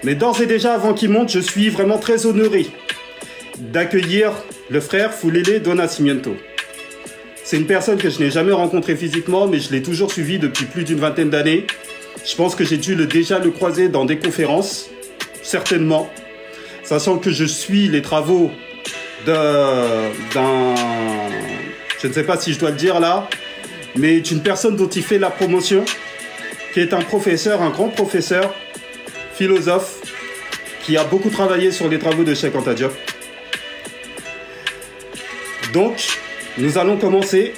Mais d'ores et déjà, avant qu'il monte, je suis vraiment très honoré d'accueillir le frère Fulele do Nascimento. C'est une personne que je n'ai jamais rencontrée physiquement, mais je l'ai toujours suivi depuis plus d'une vingtaine d'années. Je pense que j'ai dû déjà le croiser dans des conférences, certainement, sachant que je suis les travaux d'un... Je ne sais pas si je dois le dire là, mais d'une personne dont il fait la promotion, qui est un professeur, un grand professeur, philosophe, qui a beaucoup travaillé sur les travaux de Cheikh Anta Diop. Donc, nous allons commencer.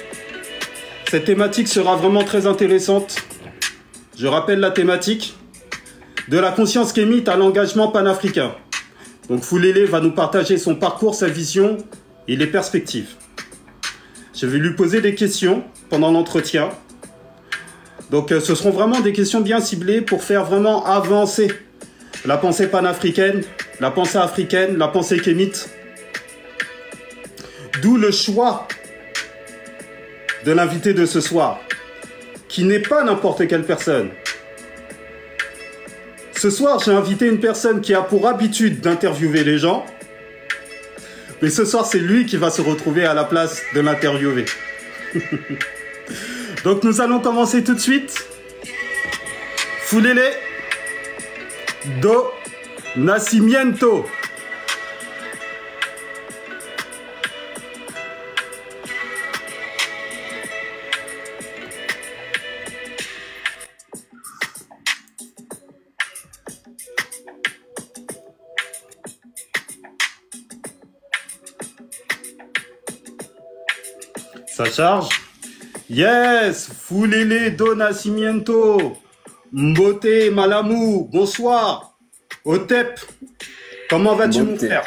Cette thématique sera vraiment très intéressante. Je rappelle la thématique de la conscience kémite à l'engagement panafricain. Donc, Fulele va nous partager son parcours, sa vision et les perspectives. Je vais lui poser des questions pendant l'entretien. Donc, ce seront vraiment des questions bien ciblées pour faire vraiment avancer la pensée panafricaine, la pensée africaine, la pensée kémite. D'où le choix de l'invité de ce soir, qui n'est pas n'importe quelle personne. Ce soir, j'ai invité une personne qui a pour habitude d'interviewer les gens, mais ce soir, c'est lui qui va se retrouver à la place de l'interviewer. Donc, nous allons commencer tout de suite. Fulele do Nascimento. Ça charge. Yes, Fulele do Nascimento. Mbote Malamou, bonsoir. Otep, comment vas-tu mon frère?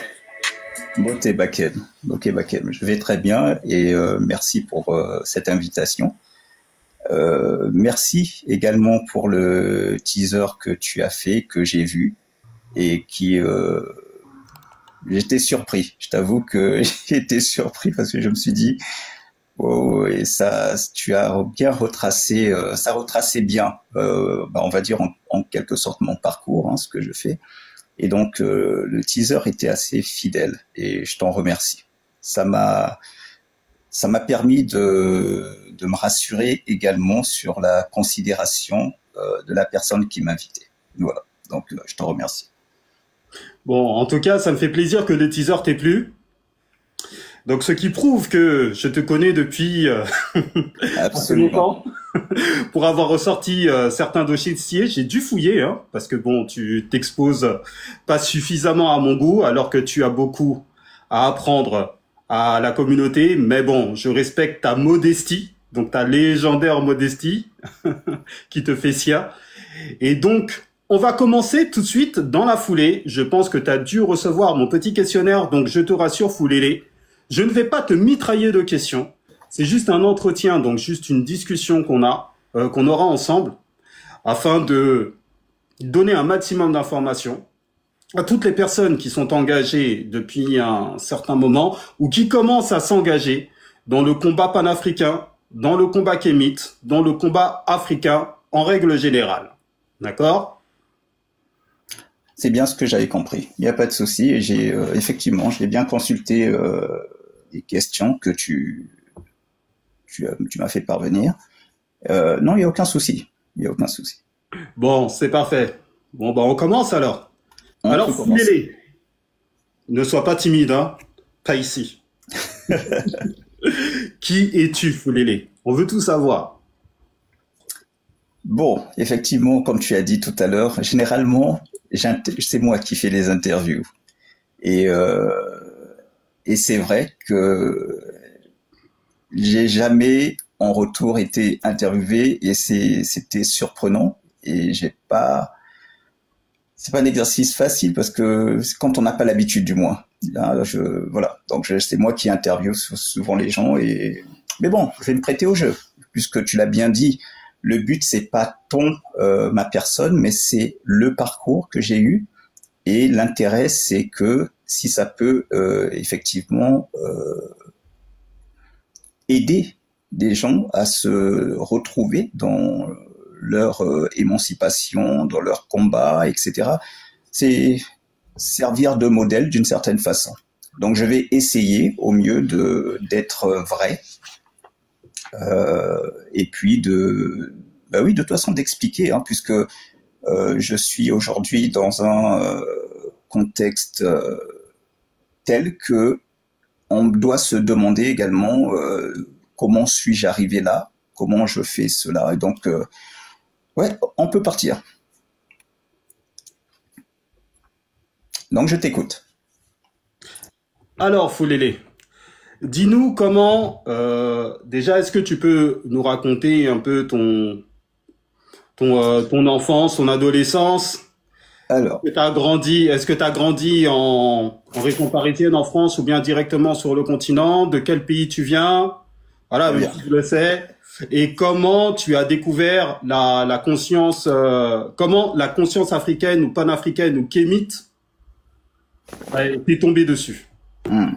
Mbote Bakem, ok Bakem, je vais très bien et merci pour cette invitation. Merci également pour le teaser que tu as fait, que j'ai vu et qui... j'étais surpris, je t'avoue que j'ai été surpris parce que je me suis dit... Oh, et ça, tu as bien retracé, ça retraçait bien, on va dire en quelque sorte mon parcours, hein, ce que je fais. Et donc le teaser était assez fidèle et je t'en remercie. Ça m'a permis de me rassurer également sur la considération de la personne qui m'invitait. Voilà, donc je t'en remercie. Bon, en tout cas, ça me fait plaisir que le teaser t'ait plu. Donc, ce qui prouve que je te connais depuis absolument pour avoir ressorti certains dossiers, j'ai dû fouiller, hein, parce que bon, tu t'exposes pas suffisamment à mon goût, alors que tu as beaucoup à apprendre à la communauté. Mais bon, je respecte ta modestie, donc ta légendaire modestie qui te fait sien. Et donc, on va commencer tout de suite dans la foulée. Je pense que tu as dû recevoir mon petit questionnaire, donc je te rassure, Fulele. Je ne vais pas te mitrailler de questions. C'est juste un entretien, donc juste une discussion qu'on aura ensemble, afin de donner un maximum d'informations à toutes les personnes qui sont engagées depuis un certain moment ou qui commencent à s'engager dans le combat panafricain, dans le combat kémite, dans le combat africain en règle générale. D'accord ? C'est bien ce que j'avais compris. Il n'y a pas de souci. Et j'ai effectivement, j'ai bien consulté les questions que tu m'as fait parvenir. Non, il n'y a aucun souci. Il n'y a aucun souci. Bon, c'est parfait. Bon, bah on commence alors. Alors, Fulele, ne sois pas timide, hein. Pas ici. Qui es-tu, Fulele? On veut tout savoir. Bon, effectivement, comme tu as dit tout à l'heure, généralement, c'est moi qui fais les interviews. Et c'est vrai que j'ai jamais en retour été interviewé et c'était surprenant et c'est pas un exercice facile parce que quand on n'a pas l'habitude du moins. Là, voilà. Donc c'est moi qui interviewe souvent les gens mais bon, je vais me prêter au jeu puisque tu l'as bien dit. Le but c'est pas ma personne, mais c'est le parcours que j'ai eu et l'intérêt c'est que si ça peut effectivement aider des gens à se retrouver dans leur émancipation, dans leur combat, etc. c'est servir de modèle d'une certaine façon. Donc je vais essayer au mieux d'être vrai, et puis de toute façon d'expliquer, hein, puisque je suis aujourd'hui dans un contexte tel que on doit se demander également comment suis-je arrivé là, comment je fais cela. Et donc, ouais, on peut partir. Donc, je t'écoute. Alors, Foulélé, dis-nous comment, déjà, est-ce que tu peux nous raconter un peu ton enfance, ton adolescence? Alors, Est-ce que tu as grandi en région parisienne en France ou bien directement sur le continent? De quel pays tu viens? Voilà, très même bien. si tu le sais. Et comment tu as découvert la conscience, comment la conscience africaine ou panafricaine ou kémite t'est tombée dessus? Hmm.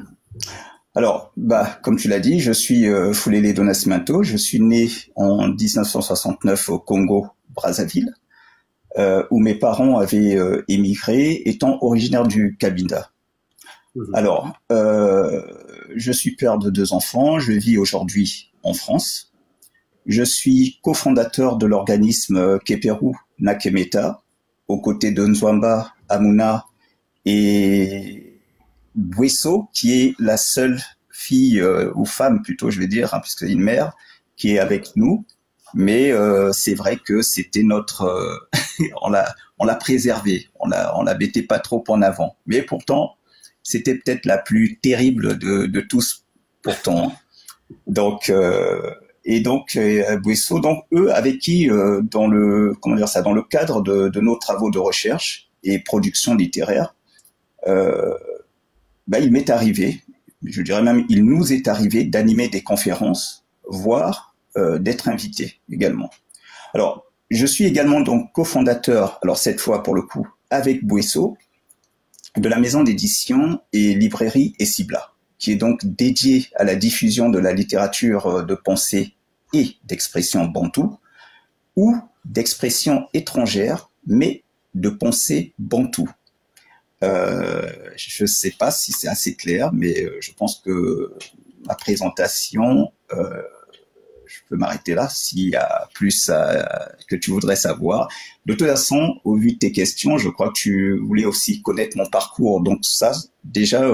Alors, comme tu l'as dit, je suis Foulélé do Nascimento. Je suis né en 1969 au Congo, Brazzaville, où mes parents avaient émigré, étant originaires du Cabinda. Alors, je suis père de 2 enfants. Je vis aujourd'hui en France. Je suis cofondateur de l'organisme Keperu Nakemeta, aux côtés de Nzwamba Amuna et Bwesso, qui est la seule fille ou femme plutôt, je vais dire, hein, puisque c'est une mère, qui est avec nous. Mais c'est vrai que c'était notre, on l'a préservé, on la mettait pas trop en avant. Mais pourtant, c'était peut-être la plus terrible de tous, pourtant. Donc Bwesso, donc eux avec qui dans le cadre de nos travaux de recherche et production littéraire, il m'est arrivé, je dirais même il nous est arrivé d'animer des conférences, voire d'être invité également. Alors je suis également donc cofondateur, alors cette fois pour le coup avec Bwesso, de la maison d'édition et librairie Essibla, qui est donc dédiée à la diffusion de la littérature de pensée et d'expression bantou, ou d'expression étrangère, mais de pensée bantou. Je ne sais pas si c'est assez clair, mais je pense que ma présentation, je peux m'arrêter là s'il y a plus que tu voudrais savoir. De toute façon, au vu de tes questions, je crois que tu voulais aussi connaître mon parcours. Donc ça, déjà,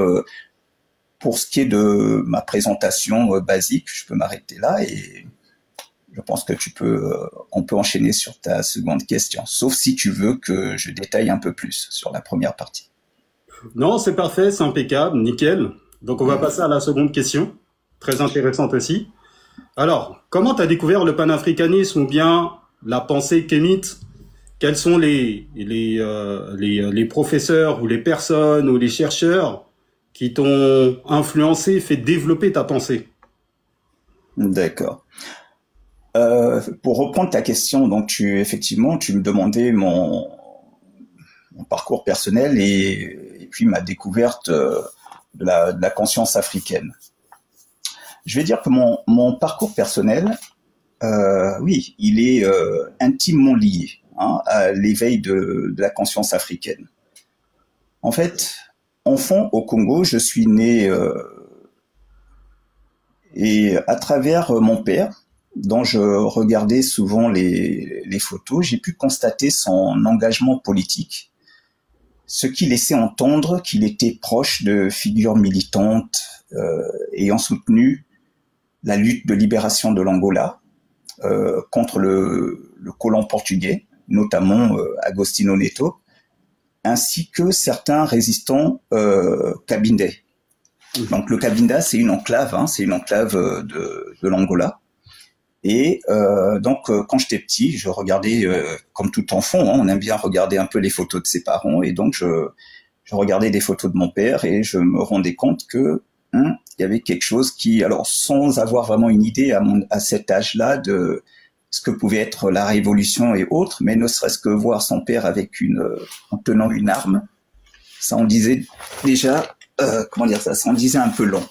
pour ce qui est de ma présentation basique, je peux m'arrêter là et je pense que on peut enchaîner sur ta seconde question, sauf si tu veux que je détaille un peu plus sur la première partie. Non, c'est parfait, c'est impeccable, nickel. Donc on va passer à la seconde question, très intéressante aussi. Alors, comment tu as découvert le panafricanisme ou bien la pensée kémite? Quels sont les professeurs ou les personnes ou les chercheurs qui t'ont influencé, fait développer ta pensée? D'accord. Pour reprendre ta question, donc effectivement, tu me demandais mon parcours personnel et puis ma découverte de la conscience africaine. Je vais dire que mon parcours personnel, oui, il est intimement lié à l'éveil de la conscience africaine. En fait, enfant au Congo, je suis né et à travers mon père, dont je regardais souvent les photos, j'ai pu constater son engagement politique, ce qui laissait entendre qu'il était proche de figures militantes ayant soutenu la lutte de libération de l'Angola contre le colon portugais, notamment Agostinho Neto, ainsi que certains résistants cabindais. Donc le Cabinda, c'est une enclave, de l'Angola. Et donc quand j'étais petit, je regardais, comme tout enfant, on aime bien regarder un peu les photos de ses parents, et donc je regardais des photos de mon père et je me rendais compte que il y avait quelque chose qui, alors sans avoir vraiment une idée à cet âge-là de ce que pouvait être la révolution et autres, mais ne serait-ce que voir son père en tenant une arme, ça en disait déjà, ça en disait un peu long.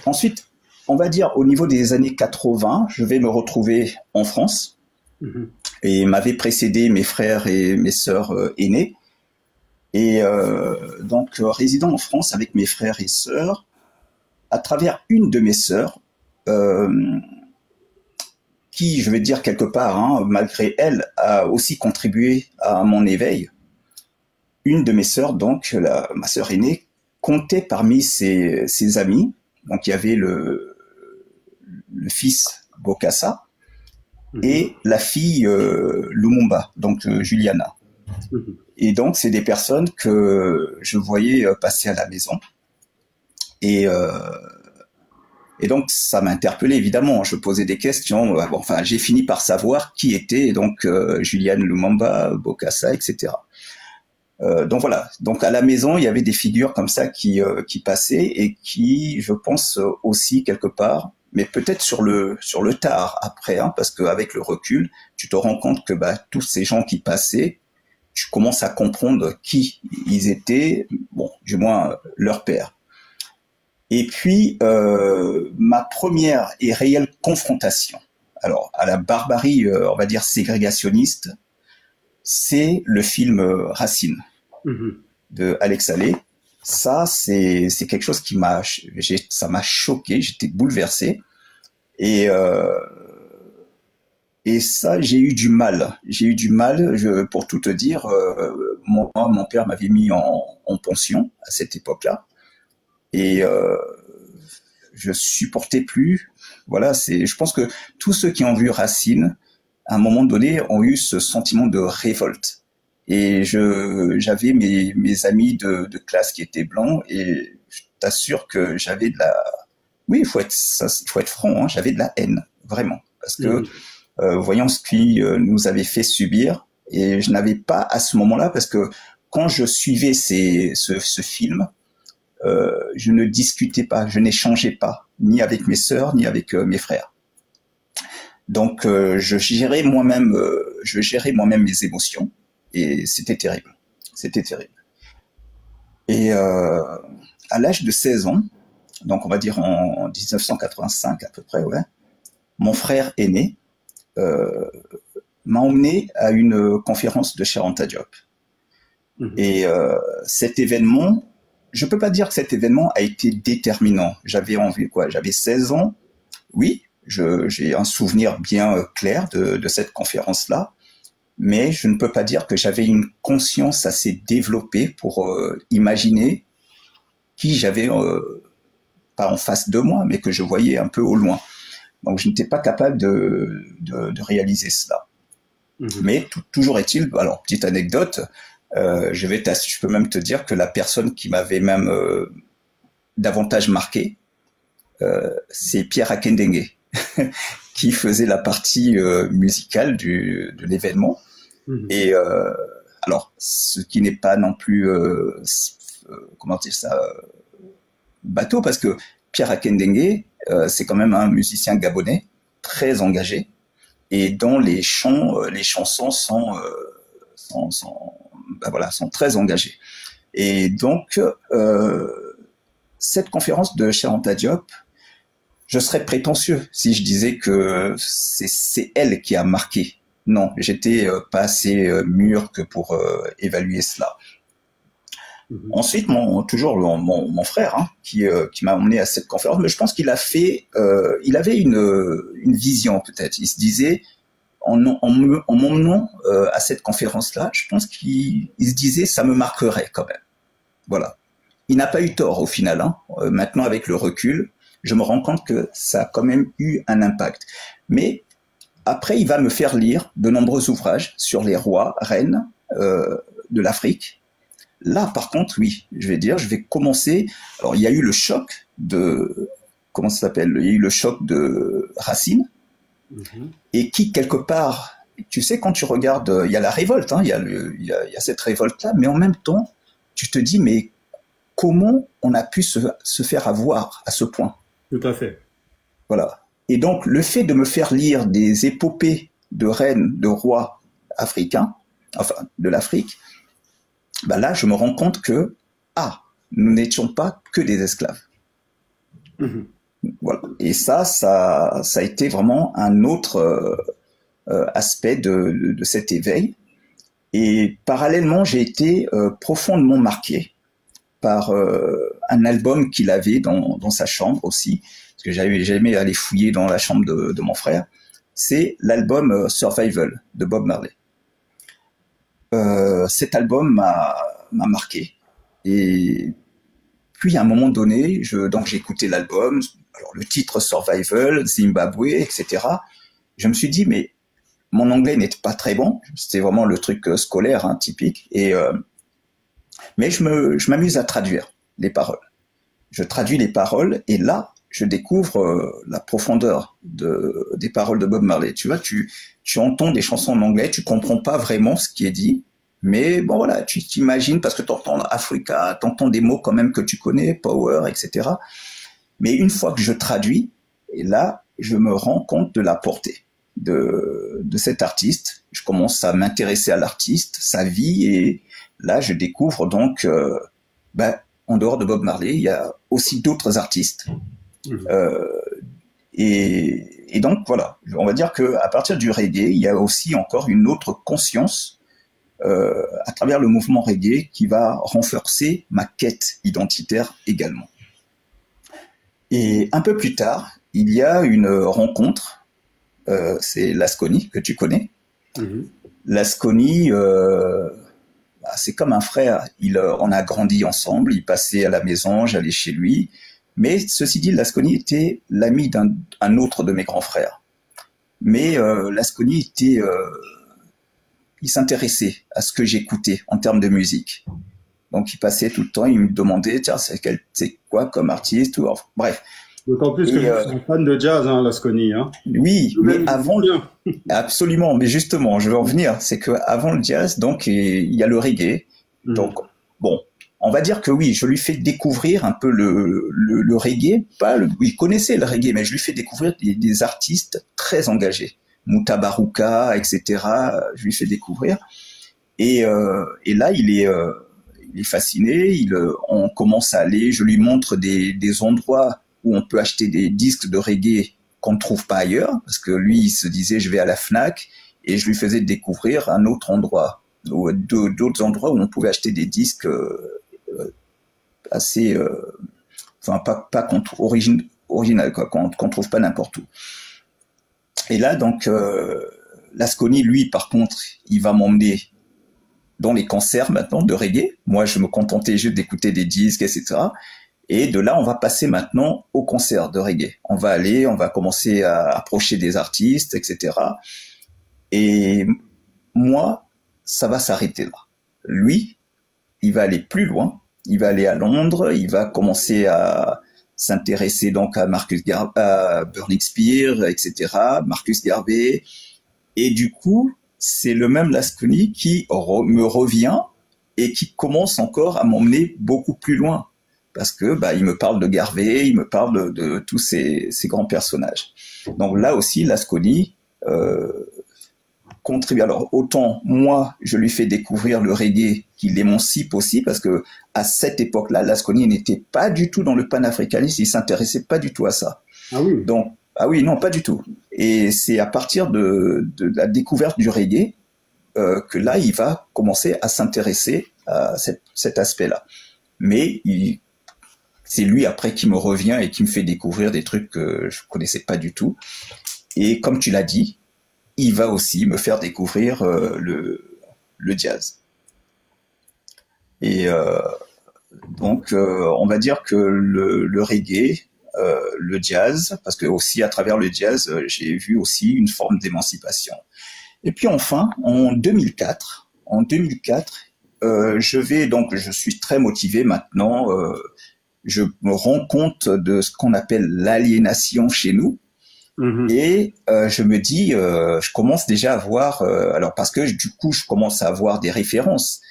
Ensuite, on va dire au niveau des années 80, je vais me retrouver en France. et m'avaient précédé mes frères et mes sœurs aînés. Et donc, résidant en France avec mes frères et sœurs, à travers une de mes sœurs, qui, je vais dire quelque part, hein, malgré elle, a aussi contribué à mon éveil. Une de mes sœurs, donc ma sœur aînée, comptait parmi ses amis. Donc il y avait le fils Bokassa et la fille Lumumba, donc Juliana. Et donc c'est des personnes que je voyais passer à la maison. Et donc, ça m'a interpellé, évidemment. Je posais des questions. Enfin, j'ai fini par savoir qui était donc Juliane Lumumba, Bokassa, etc. Donc voilà. Donc à la maison, il y avait des figures comme ça qui passaient et qui, je pense aussi quelque part, mais peut-être sur le tard après, hein, parce qu'avec le recul, tu te rends compte que tous ces gens qui passaient, tu commences à comprendre qui ils étaient, bon, du moins leur père. Et puis, ma première et réelle confrontation, alors à la barbarie, on va dire ségrégationniste, c'est le film Racine de Alex Haley. Ça, c'est quelque chose ça m'a choqué, j'étais bouleversé. Et ça, j'ai eu du mal. Pour tout te dire, mon père m'avait mis en pension à cette époque-là. Et je supportais plus. Voilà, je pense que tous ceux qui ont vu Racine, à un moment donné, ont eu ce sentiment de révolte. Et j'avais mes amis de classe qui étaient blancs, et je t'assure que j'avais oui, il faut être franc, hein, j'avais de la haine, vraiment, parce que voyant ce qui nous avait fait subir, et je n'avais pas à ce moment-là, parce que quand je suivais ce film, je ne discutais pas, je n'échangeais pas, ni avec mes sœurs, ni avec mes frères. Donc, je gérais moi-même mes émotions, et c'était terrible. C'était terrible. Et à l'âge de 16 ans, donc on va dire en 1985 à peu près, ouais, mon frère aîné m'a emmené à une conférence de Cheikh Anta Diop. Et cet événement, je peux pas dire que cet événement a été déterminant. J'avais 16 ans. Oui, j'ai un souvenir bien clair de cette conférence-là, mais je ne peux pas dire que j'avais une conscience assez développée pour imaginer qui j'avais pas en face de moi, mais que je voyais un peu au loin. Donc je n'étais pas capable de réaliser cela. Mais toujours est-il, alors petite anecdote, je peux même te dire que la personne qui m'avait même davantage marqué, c'est Pierre Akendengue, qui faisait la partie musicale de l'événement. Et alors, ce qui n'est pas non plus, comment dire ça, bateau, parce que Pierre Akendengue, c'est quand même un musicien gabonais très engagé, et dont les chansons sont très engagées. Et donc, cette conférence de Cheikh Anta Diop, je serais prétentieux si je disais que c'est elle qui a marqué. Non, j'étais pas assez mûr que pour évaluer cela. Ensuite, mon frère, hein, qui m'a emmené à cette conférence, mais je pense qu'il il avait une vision peut-être. Il se disait, en m'emmenant à cette conférence-là, je pense qu'il se disait, ça me marquerait quand même. Voilà. Il n'a pas eu tort au final. Hein. Maintenant, avec le recul, je me rends compte que ça a quand même eu un impact. Mais après, il va me faire lire de nombreux ouvrages sur les rois, reines de l'Afrique. Là, par contre, oui, je vais commencer. Alors, il y a eu le choc comment ça s'appelle ? Il y a eu le choc de Racine, et qui, quelque part, tu sais, quand tu regardes, il y a la révolte, hein, il y a cette révolte-là, mais en même temps, tu te dis, mais comment on a pu se faire avoir à ce point ? Tout à fait. Voilà. Et donc, le fait de me faire lire des épopées de reines, de rois africains, enfin, de l'Afrique, là, je me rends compte que, nous n'étions pas que des esclaves. Voilà. Et ça a été vraiment un autre aspect de cet éveil. Et parallèlement, j'ai été profondément marqué par un album qu'il avait dans sa chambre aussi, parce que j'avais jamais allé fouiller dans la chambre de mon frère. C'est l'album Survival de Bob Marley. Cet album m'a marqué. Et puis à un moment donné, donc j'ai écouté l'album, alors le titre Survival, Zimbabwe, etc. Je me suis dit, mais mon anglais n'était pas très bon, c'était vraiment le truc scolaire, hein, typique. Mais je m'amuse à traduire les paroles. Je traduis les paroles et là, je découvre la profondeur des paroles de Bob Marley. Tu vois, tu entends des chansons en anglais, tu comprends pas vraiment ce qui est dit, mais bon voilà, tu t'imagines parce que tu entends Africa, tu entends des mots quand même que tu connais, Power, etc. Mais une fois que je traduis, et là, je me rends compte de la portée de cet artiste. Je commence à m'intéresser à l'artiste, sa vie, et là, je découvre donc, en dehors de Bob Marley, il y a aussi d'autres artistes. Et donc voilà, on va dire que à partir du reggae, il y a aussi encore une autre conscience à travers le mouvement reggae qui va renforcer ma quête identitaire également. Et un peu plus tard, il y a une rencontre, c'est Lasconi que tu connais. Lasconi, c'est comme un frère. On a grandi ensemble, il passait à la maison, j'allais chez lui. Mais ceci dit, Lasconi était l'ami d'un autre de mes grands frères. Mais Lasconi il s'intéressait à ce que j'écoutais en termes de musique. Donc il passait tout le temps, il me demandait, tiens, c'est quoi comme artiste, ou, enfin, bref. D'autant plus que je suis fan de jazz, hein, Lasconi. Hein. Oui, mais avant absolument, mais justement, je veux en venir, c'est que avant le jazz, donc il y a le reggae. Donc bon, on va dire que oui, je lui fais découvrir un peu le reggae. Il connaissait le reggae, mais je lui fais découvrir des artistes très engagés. Mutabaruka, etc. Je lui fais découvrir. Et là, il est fasciné. On commence à aller. Je lui montre des endroits où on peut acheter des disques de reggae qu'on ne trouve pas ailleurs, parce que lui, il se disait, je vais à la Fnac, et je lui faisais découvrir un autre endroit, ou d'autres endroits où on pouvait acheter des disques assez, pas original, quoi, qu'on trouve pas n'importe où. Et là, donc, Lasconi, lui, par contre, il va m'emmener dans les concerts maintenant de reggae. Moi, je me contentais juste d'écouter des disques, etc. Et de là, on va passer maintenant au concert de reggae. On va commencer à approcher des artistes, etc. Et moi, ça va s'arrêter là. Lui, il va aller plus loin. Il va aller à Londres. Il va commencer à s'intéresser donc à Burning Spear, etc. Marcus Garvey. Et du coup, c'est le même Lasconi qui me revient et qui commence encore à m'emmener beaucoup plus loin. Parce que il me parle de Garvey, il me parle de tous ces grands personnages. Donc là aussi, Lasconi contribue. Alors autant moi, je lui fais découvrir le reggae qui l'émancipe aussi, parce que à cette époque-là, Lasconi n'était pas du tout dans le panafricanisme, il s'intéressait pas du tout à ça. Ah oui. Donc non, pas du tout. Et c'est à partir de la découverte du reggae que là, il va commencer à s'intéresser à cet aspect-là. Mais c'est lui après qui me revient et qui me fait découvrir des trucs que je connaissais pas du tout. Et comme tu l'as dit, il va aussi me faire découvrir le jazz. Et donc, on va dire que le reggae, le jazz, parce que aussi à travers le jazz, j'ai vu aussi une forme d'émancipation. Et puis enfin, en 2004, je suis très motivé maintenant. Je me rends compte de ce qu'on appelle l'aliénation chez nous. Et je me dis, je commence déjà à voir, alors parce que du coup, je commence à avoir des références.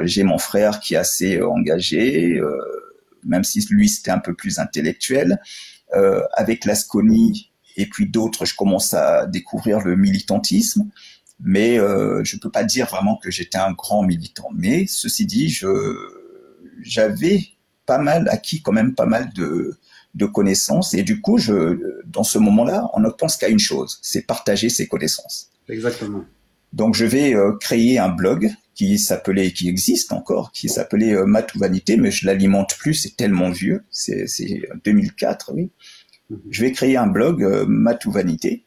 J'ai mon frère qui est assez engagé, même si lui c'était un peu plus intellectuel. Avec Lasconi et puis d'autres, je commence à découvrir le militantisme. Mais je peux pas dire vraiment que j'étais un grand militant. Mais ceci dit, j'avais acquis quand même pas mal de connaissances. Et du coup, dans ce moment-là, on ne pense qu'à une chose, c'est partager ses connaissances. exactement. Donc je vais créer un blog qui existe encore, qui s'appelait Maths ou Vanité, mais je l'alimente plus, c'est tellement vieux, c'est 2004, oui. Je vais créer un blog Maths ou Vanité,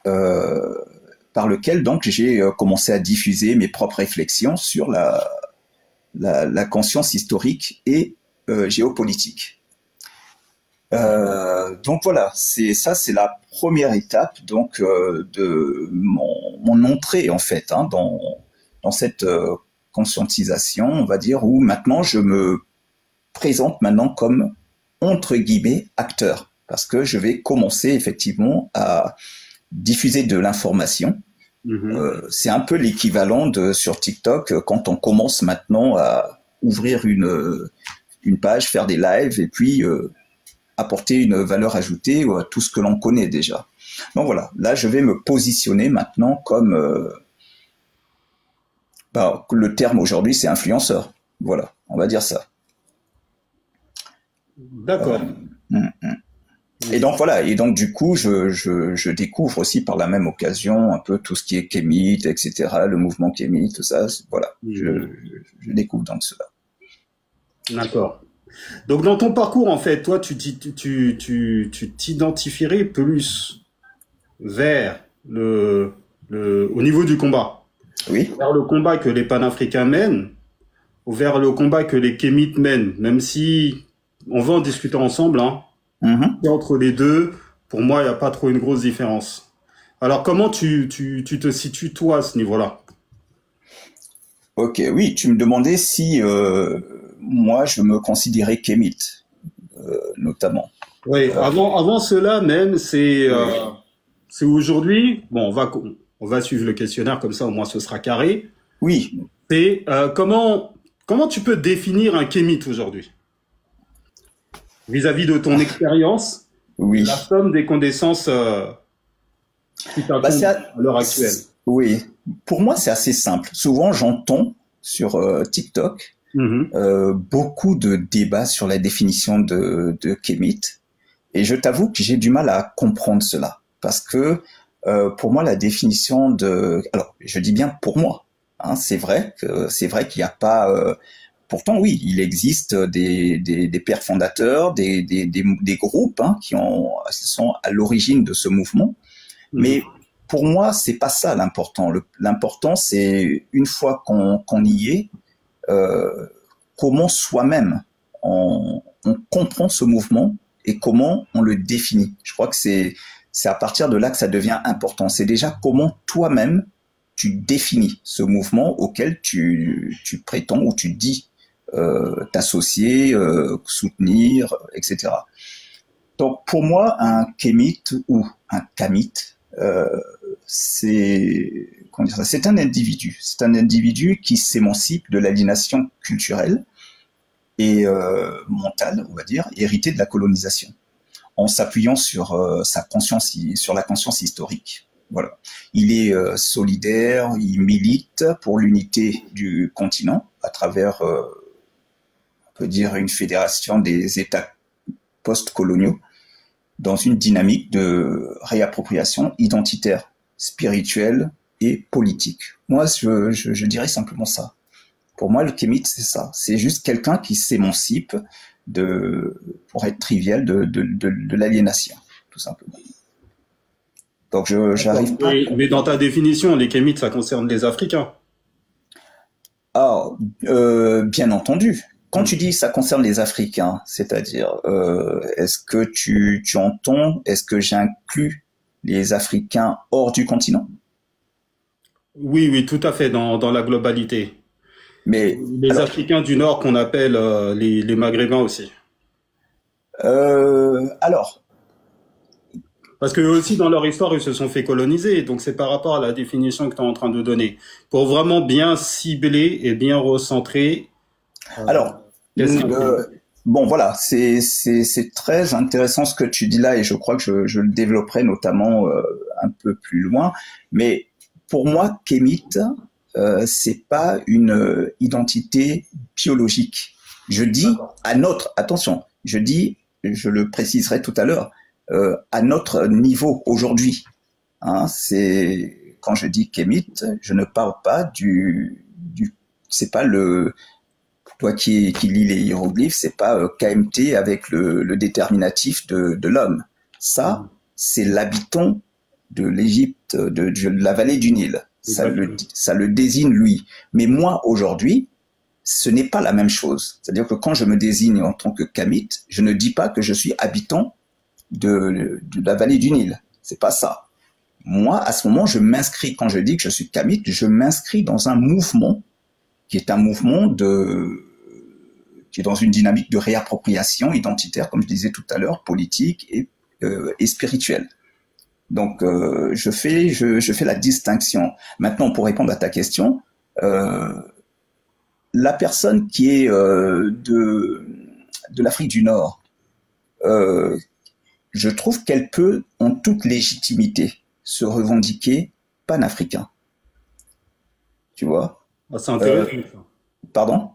par lequel donc j'ai commencé à diffuser mes propres réflexions sur la conscience historique et géopolitique. Donc voilà, c'est la première étape donc de mon entrée en fait dans cette conscientisation, on va dire, où maintenant je me présente maintenant comme entre guillemets acteur, parce que je vais commencer effectivement à diffuser de l'information. C'est un peu l'équivalent de sur TikTok quand on commence maintenant à ouvrir une page, faire des lives et puis apporter une valeur ajoutée à tout ce que l'on connaît déjà. Donc voilà, là je vais me positionner maintenant comme le terme aujourd'hui c'est influenceur. Voilà, on va dire ça. D'accord. Et donc voilà, et donc du coup je découvre aussi par la même occasion un peu tout ce qui est Kemet, etc., le mouvement Kemet, tout ça, voilà, je découvre donc cela. D'accord. Donc dans ton parcours, en fait, toi, tu t'identifierais plus vers au niveau du combat, Oui. vers le combat que les panafricains mènent, ou vers le combat que les Kémites mènent, même si on va en discuter ensemble, hein. Et entre les deux, pour moi, il n'y a pas trop une grosse différence. Alors, comment tu te situes, toi, à ce niveau-là? Ok, oui, tu me demandais si moi, je me considérais kémite, notamment. Oui, avant cela même, c'est aujourd'hui. Bon, on va suivre le questionnaire, comme ça, au moins, ce sera carré. Oui. C'est comment tu peux définir un kémite aujourd'hui? Vis-à-vis de ton expérience, oui. La somme des connaissances qui t'incombent à l'heure actuelle. Oui, pour moi c'est assez simple. Souvent j'entends sur TikTok beaucoup de débats sur la définition de kémite, et je t'avoue que j'ai du mal à comprendre cela, parce que pour moi la définition alors je dis bien pour moi, hein, c'est vrai qu'il n'y a pas pourtant, oui, il existe des pères fondateurs, des groupes qui sont à l'origine de ce mouvement. Mais pour moi, c'est pas ça l'important. L'important, c'est une fois qu'on y est, comment soi-même on comprend ce mouvement et comment on le définit. Je crois que c'est à partir de là que ça devient important. C'est déjà comment toi-même tu définis ce mouvement auquel tu prétends ou tu dis t'associer, soutenir, etc. Donc pour moi, un kémite ou un kamite, c'est un individu. C'est un individu qui s'émancipe de l'aliénation culturelle et mentale, on va dire, héritée de la colonisation, en s'appuyant sur sur la conscience historique. Voilà. Il est solidaire, il milite pour l'unité du continent à travers on peut dire une fédération des États post-coloniaux dans une dynamique de réappropriation identitaire, spirituelle et politique. Moi, je dirais simplement ça. Pour moi, le kémite, c'est ça. C'est juste quelqu'un qui s'émancipe pour être trivial, de l'aliénation, tout simplement. Donc, j'arrive pas. Mais dans ta définition, les kémites, ça concerne les Africains. Ah, bien entendu. Quand tu dis ça concerne les Africains, c'est-à-dire, est-ce que tu entends, est-ce que j'inclus les Africains hors du continent? Oui, tout à fait, dans la globalité. Mais les Africains du Nord qu'on appelle les Maghrébins aussi. Alors. Parce que aussi, dans leur histoire, ils se sont fait coloniser. Donc, c'est par rapport à la définition que tu es en train de donner. Pour vraiment bien cibler et bien recentrer. Alors, bon, voilà, c'est très intéressant ce que tu dis là, et je crois que je le développerai notamment un peu plus loin. Mais pour moi, kémite, c'est pas une identité biologique. Je dis attention, je le préciserai tout à l'heure, à notre niveau aujourd'hui. Hein, quand je dis kémite, je ne parle pas c'est pas toi qui lis les hiéroglyphes, c'est pas KMT avec le déterminatif de l'homme. Ça, c'est l'habitant de l'Égypte, de la vallée du Nil. Ça le désigne lui. Mais moi, aujourd'hui, ce n'est pas la même chose. C'est-à-dire que quand je me désigne en tant que kamite, je ne dis pas que je suis habitant de la vallée du Nil. C'est pas ça. Moi, à ce moment, je m'inscris, quand je dis que je suis kamite, je m'inscris dans un mouvement qui est un mouvement qui est dans une dynamique de réappropriation identitaire, comme je disais tout à l'heure, politique et spirituelle. Donc, je fais la distinction. Maintenant, pour répondre à ta question, la personne qui est de l'Afrique du Nord, je trouve qu'elle peut, en toute légitimité, se revendiquer panafricain. Tu vois? Ah, c'est intéressant. Pardon?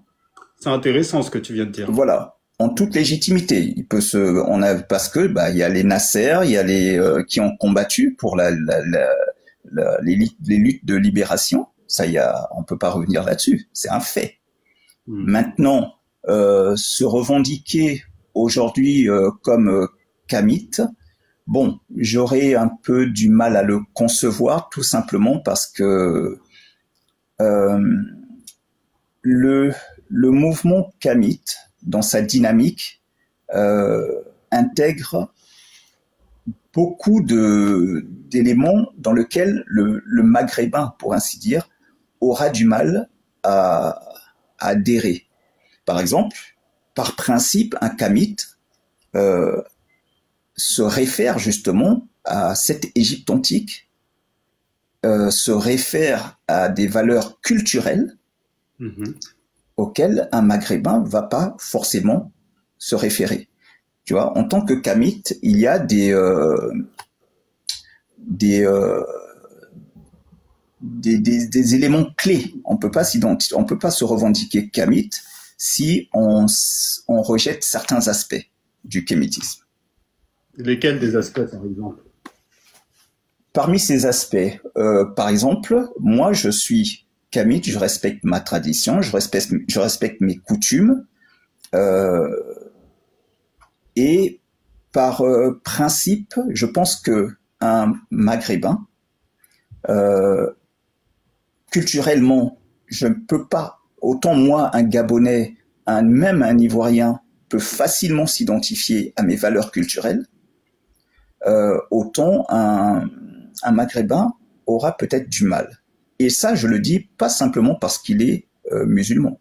C'est intéressant ce que tu viens de dire. Voilà, en toute légitimité. Parce que il y a les Nasser, il y a les qui ont combattu pour les luttes de libération. Ça, on peut pas revenir là-dessus. C'est un fait. Maintenant, se revendiquer aujourd'hui comme kamite, bon, j'aurais un peu du mal à le concevoir, tout simplement parce que le mouvement kamite, dans sa dynamique, intègre beaucoup d'éléments dans lesquels le maghrébin, pour ainsi dire, aura du mal à adhérer. Par exemple, par principe, un kamite se réfère justement à cette Égypte antique, se réfère à des valeurs culturelles auxquelles un maghrébin va pas forcément se référer. Tu vois, en tant que kamite, il y a des éléments clés. On peut pas se revendiquer kamite si on rejette certains aspects du kémitisme. Lesquels des aspects, par exemple? Parmi ces aspects, par exemple, moi je suis kamite, je respecte ma tradition, je respecte mes coutumes, et par principe, je pense que un maghrébin, culturellement, je ne peux pas, autant moi, un Gabonais, même un Ivoirien, peut facilement s'identifier à mes valeurs culturelles, autant un Maghrébin aura peut-être du mal. Et ça, je le dis pas simplement parce qu'il est musulman.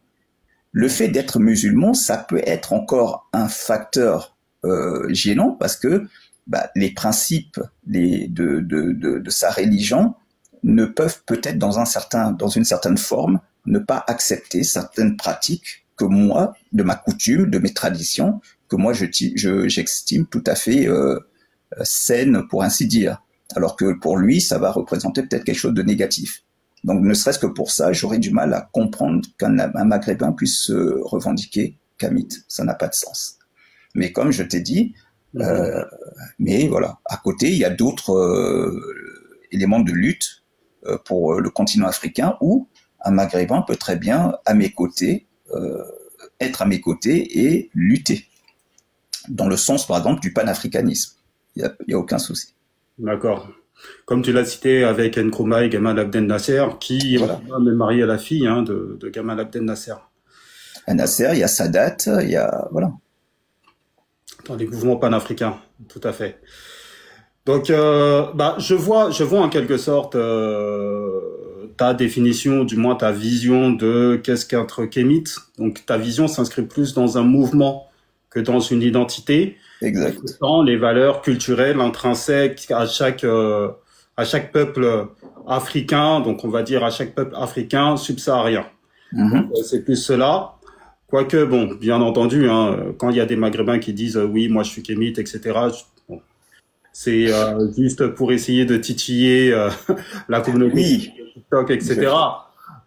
Le fait d'être musulman, ça peut être encore un facteur gênant parce que les principes de sa religion ne peuvent peut-être dans une certaine forme ne pas accepter certaines pratiques que moi, de ma coutume, de mes traditions, que moi j'estime tout à fait saines pour ainsi dire. Alors que pour lui, ça va représenter peut-être quelque chose de négatif. Donc ne serait-ce que pour ça, j'aurais du mal à comprendre qu'un Maghrébin puisse se revendiquer kamite. Ça n'a pas de sens. Mais comme je t'ai dit, mais voilà, à côté, il y a d'autres éléments de lutte pour le continent africain où un Maghrébin peut très bien, être à mes côtés et lutter. Dans le sens, par exemple, du panafricanisme. Il y a aucun souci. D'accord. Comme tu l'as cité avec Nkrumah et Gamal Abdel Nasser, qui est marié à la fille de Gamal Abdel Nasser. À Nasser, il y a Sadat, il y a... Voilà. Dans les mouvements panafricains, tout à fait. Donc, je vois en quelque sorte ta définition, du moins ta vision de qu'est-ce qu'être kémite. Donc, ta vision s'inscrit plus dans un mouvement que dans une identité. Exact. Dans les valeurs culturelles intrinsèques à chaque peuple africain, donc on va dire à chaque peuple africain subsaharien. C'est plus cela. Quoique, bon, bien entendu, quand il y a des Maghrébins qui disent oui, moi je suis kémite, etc. C'est juste pour essayer de titiller la communauté TikTok, etc.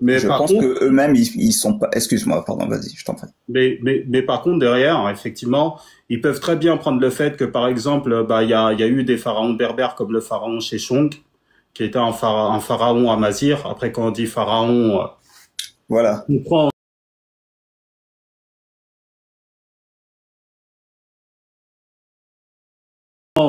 Mais je pense que eux-mêmes ils sont pas. Excuse-moi, pardon, vas-y, je t'en prie. Mais par contre derrière, effectivement, ils peuvent très bien prendre le fait que par exemple, il y a eu des pharaons berbères comme le pharaon Sheshonq, qui était un pharaon amazigh. Après, quand on dit pharaon, Voilà. on comprend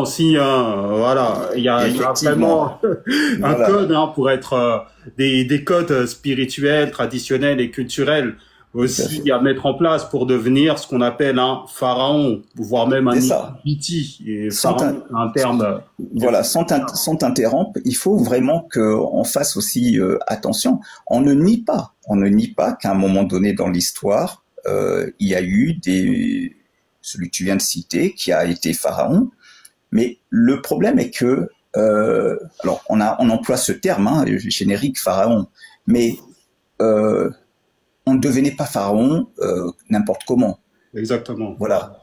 aussi, hein, voilà, il y a Effectivement. vraiment un Voilà. code hein, pour être des codes spirituels, traditionnels et culturels Tout à aussi fait. à mettre en place pour devenir ce qu'on appelle un pharaon, voire même un C'est ça. Nifiti. Et Sans, pharaon, c'est un terme qui est voilà, sans t'interrompre, il faut vraiment qu'on fasse aussi attention. On ne nie pas qu'à un moment donné dans l'histoire, il y a eu celui que tu viens de citer, qui a été pharaon. Mais le problème est que, alors on emploie ce terme hein, générique pharaon, mais on ne devenait pas pharaon n'importe comment. exactement. Voilà,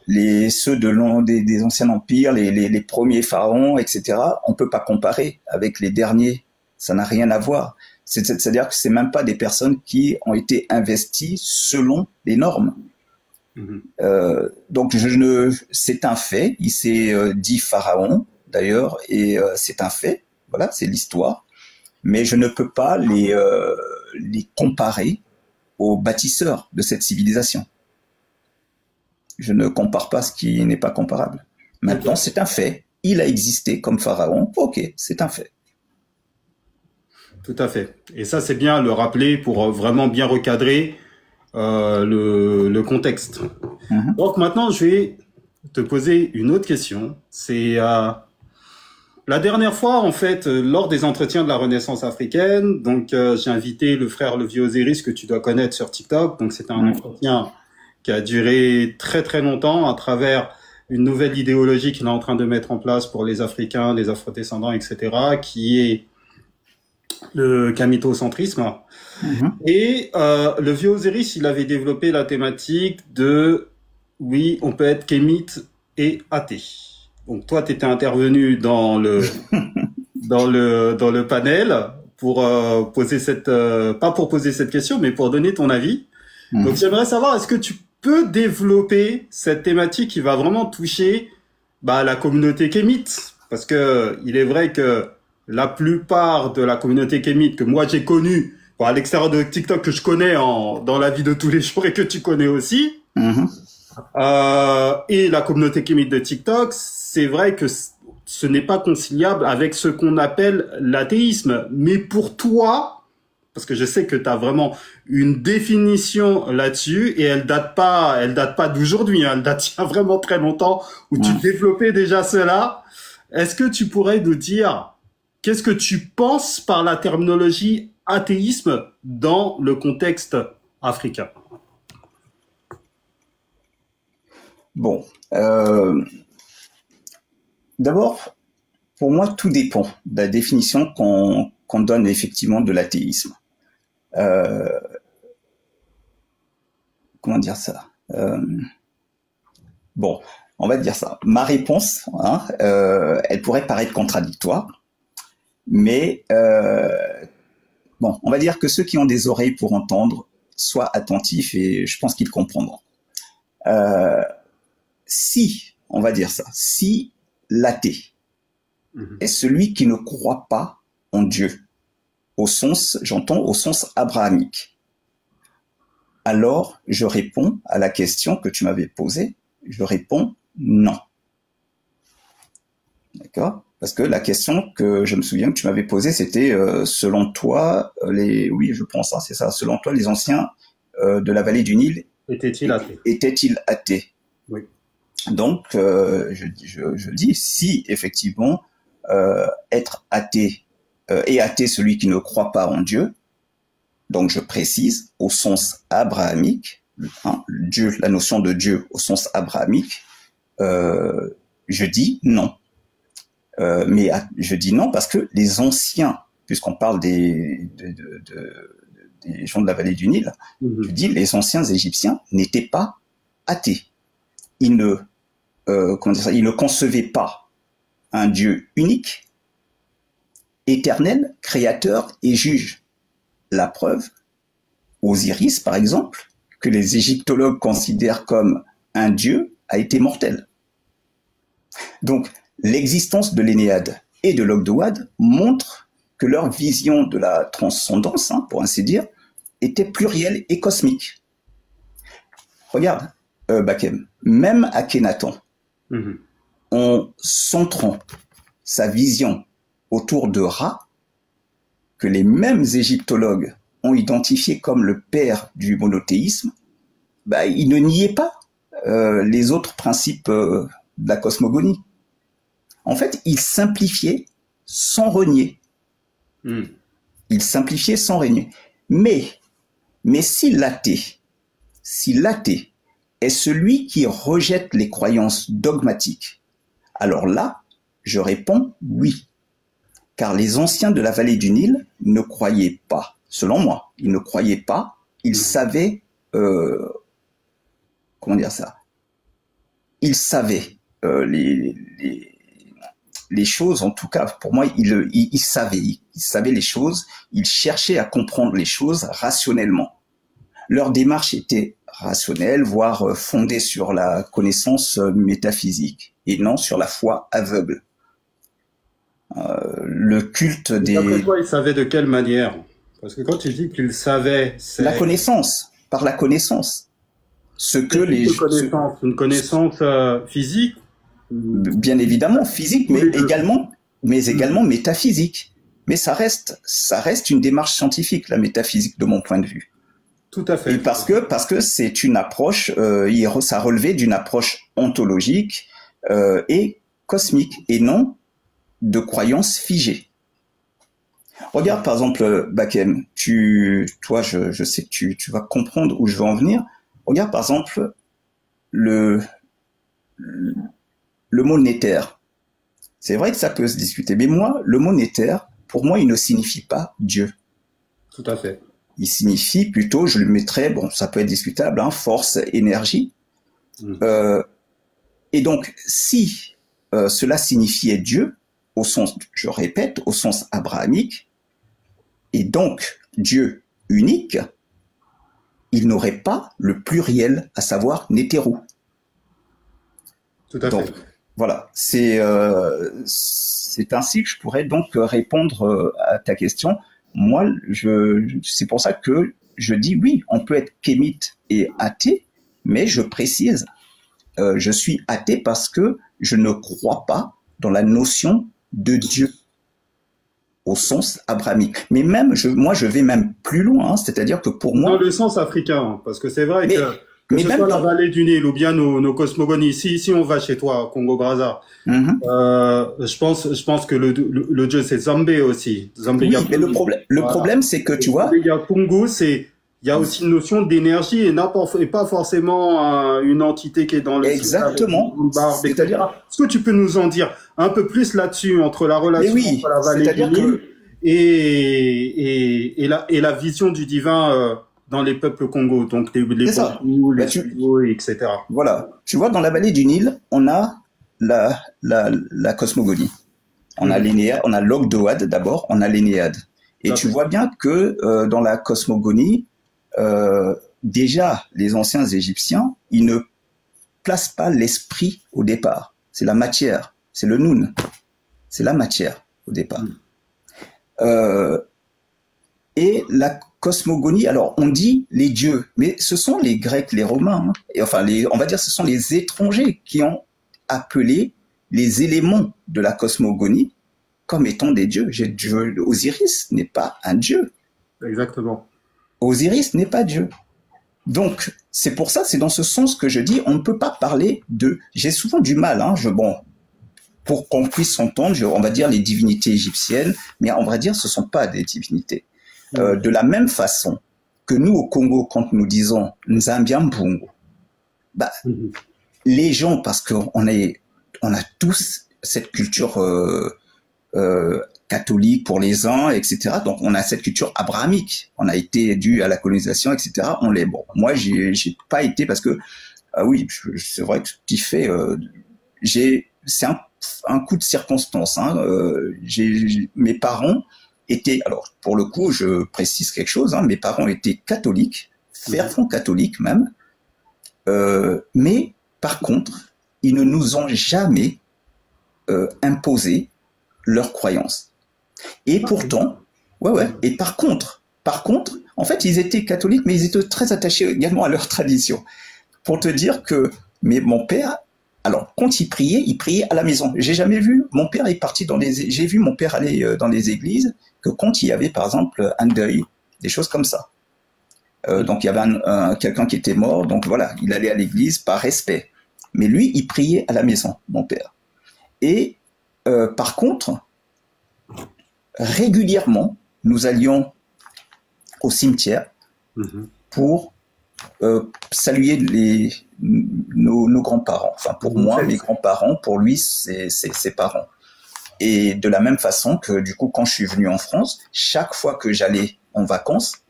ceux des anciens empires, les premiers pharaons, etc. On peut pas comparer avec les derniers. Ça n'a rien à voir. C'est-à-dire que c'est même pas des personnes qui ont été investies selon les normes. Mhm. Donc c'est un fait. Il s'est dit pharaon d'ailleurs, et c'est un fait. Voilà, c'est l'histoire. Mais je ne peux pas les comparer aux bâtisseurs de cette civilisation. Je ne compare pas ce qui n'est pas comparable. Maintenant, c'est un fait. Il a existé comme pharaon. Ok, c'est un fait. Tout à fait. Et ça, c'est bien le rappeler pour vraiment bien recadrer le contexte. Mhm. Donc maintenant, je vais te poser une autre question. C'est la dernière fois, en fait, lors des entretiens de la Renaissance africaine, donc j'ai invité le frère Levi Osiris que tu dois connaître sur TikTok. Donc c'était un entretien qui a duré très très longtemps à travers une nouvelle idéologie qu'il est en train de mettre en place pour les Africains, les Afro-descendants, etc., qui est le camitocentrisme. Mhm. Et le vieux Osiris, il avait développé la thématique de oui, on peut être kémite et athée. Donc toi, tu étais intervenu dans le panel pour poser cette pas pour poser cette question, mais pour donner ton avis. Mhm. Donc j'aimerais savoir, est-ce que tu peux développer cette thématique qui va vraiment toucher la communauté kémite, parce que il est vrai que la plupart de la communauté kémite que moi j'ai connue, bon, à l'extérieur de TikTok que je connais dans la vie de tous les jours et que tu connais aussi, Mhm. et la communauté kémite de TikTok, c'est vrai que ce n'est pas conciliable avec ce qu'on appelle l'athéisme. Mais pour toi, parce que je sais que tu as vraiment une définition là-dessus et elle date pas d'aujourd'hui, hein, elle date il y a vraiment très longtemps où tu développais déjà cela. Est-ce que tu pourrais nous dire qu'est-ce que tu penses par la terminologie athéisme dans le contexte africain? Bon, d'abord, pour moi, tout dépend de la définition qu'on donne effectivement de l'athéisme. Comment dire ça Bon, on va dire ça. Ma réponse, hein, elle pourrait paraître contradictoire, mais bon, on va dire que ceux qui ont des oreilles pour entendre soient attentifs et je pense qu'ils comprendront. Si, on va dire ça, si l'athée est celui qui ne croit pas en Dieu, j'entends au sens abrahamique, alors je réponds à la question que tu m'avais posée, je réponds non. D'accord ? Parce que la question que je me souviens que tu m'avais posée, c'était selon toi, oui, je pense, hein, c'est ça, selon toi, les anciens de la vallée du Nil étaient-ils athées ? Oui. Donc, je dis, si effectivement, être athée, et athée celui qui ne croit pas en Dieu, donc je précise, au sens abrahamique, hein, Dieu, la notion de Dieu au sens abrahamique, je dis non. Mais je dis non parce que les anciens, puisqu'on parle des gens de la vallée du Nil, je dis les anciens Égyptiens n'étaient pas athées. Ils ne concevaient pas un Dieu unique, éternel, créateur et juge. La preuve, Osiris par exemple, que les égyptologues considèrent comme un dieu, a été mortel. Donc, l'existence de l'Énéade et de l'Ogdoad montre que leur vision de la transcendance, hein, pour ainsi dire, était plurielle et cosmique. Regarde, Bakem, même Akhenaton, en centrant sa vision autour de Ra, que les mêmes égyptologues ont identifié comme le père du monothéisme, bah, il ne niait pas les autres principes de la cosmogonie. En fait, il simplifiait sans renier. Il simplifiait sans renier. Mais si l'athée est celui qui rejette les croyances dogmatiques, alors là, je réponds oui. Car les anciens de la vallée du Nil ne croyaient pas, selon moi, ils ne croyaient pas, ils savaient, comment dire ça, ils savaient les choses, en tout cas, pour moi, ils savaient les choses, ils cherchaient à comprendre les choses rationnellement. Leur démarche était rationnelle, voire fondée sur la connaissance métaphysique, et non sur la foi aveugle. Le culte des... Après toi, ils savaient de quelle manière? Parce que quand tu dis qu'ils savaient, c'est... La connaissance, par la connaissance. Ce que les... Une connaissance physique? Bien évidemment physique, mais également métaphysique. Mais ça reste une démarche scientifique, la métaphysique, de mon point de vue. Tout à fait. Et parce que c'est une approche, ça relevait d'une approche ontologique et cosmique, et non de croyances figées. Regarde par exemple, Bakem, toi, je sais que tu vas comprendre où je veux en venir. Regarde par exemple le mot néther. C'est vrai que ça peut se discuter, mais moi, le mot néther, pour moi, il ne signifie pas Dieu. Tout à fait. Il signifie plutôt, je le mettrais, bon, ça peut être discutable, hein, force, énergie. Et donc, si cela signifiait Dieu, au sens, je répète, au sens abrahamique, et donc Dieu unique, il n'aurait pas le pluriel, à savoir Nétérou. Tout à fait. Voilà, c'est ainsi que je pourrais donc répondre à ta question. Moi, c'est pour ça que je dis oui, on peut être kémite et athée, mais je précise, je suis athée parce que je ne crois pas dans la notion de Dieu au sens abrahamique. Mais même, moi, je vais même plus loin, hein, c'est-à-dire que pour moi... Dans le sens africain, parce que c'est vrai que ce soit la vallée du Nil ou bien nos cosmogonies, si on va chez toi, Congo-Brazza, je pense que le dieu c'est Zambé aussi. Zambé, oui, mais le problème, c'est que tu vois... Il y a Pungu, il y a aussi une notion d'énergie et pas forcément une entité qui est dans le... Exactement. C'est-à-dire, est-ce que tu peux nous en dire un peu plus là-dessus entre la relation entre la vallée du Nil et la vision du divin dans les peuples Congo, donc les Bantus, les Subo, etc. Voilà. Tu vois, dans la vallée du Nil, on a la cosmogonie. On a l'Énéade, on a l'Ogdoad d'abord, on a l'Énéade. Et tu vois bien que dans la cosmogonie, déjà, les anciens Égyptiens, ils ne placent pas l'esprit au départ. C'est la matière, c'est le noun. C'est la matière au départ. Et la cosmogonie, alors on dit les dieux, mais ce sont les Grecs, les Romains, hein, et enfin, on va dire ce sont les étrangers qui ont appelé les éléments de la cosmogonie comme étant des dieux. Osiris n'est pas un dieu. Exactement. Osiris n'est pas Dieu. Donc, c'est pour ça, c'est dans ce sens que je dis, on ne peut pas parler de... J'ai souvent du mal, hein, pour qu'on puisse s'entendre, on va dire les divinités égyptiennes, mais on va dire ce ne sont pas des divinités. De la même façon que nous, au Congo, quand nous disons Nzambiambungu, les gens, parce qu'on a tous cette culture catholique pour les uns, etc. Donc, on a cette culture abrahamique. On a été dû à la colonisation, etc. Bon, moi, j'ai pas été parce que, oui, c'est vrai que ce qui fait, c'est un coup de circonstance. Hein. Mes parents étaient, alors pour le coup, je précise quelque chose. Hein, mes parents étaient catholiques, fervents catholiques même, mais par contre, ils ne nous ont jamais imposé leurs croyances. Et pourtant, ouais. Et par contre, en fait, ils étaient catholiques, mais ils étaient très attachés également à leur tradition. Pour te dire que, mais mon père, alors, quand il priait à la maison. J'ai jamais vu, mon père est parti j'ai vu mon père aller dans les églises, que quand il y avait, par exemple, un deuil, des choses comme ça. Donc, il y avait quelqu'un qui était mort, donc voilà, il allait à l'église par respect. Mais lui, il priait à la maison, mon père. Et, par contre, régulièrement, nous allions au cimetière pour saluer nos grands-parents. Enfin, pour moi, mes grands-parents, pour lui, ses parents. Et de la même façon que, du coup, quand je suis venu en France, chaque fois que j'allais en vacances,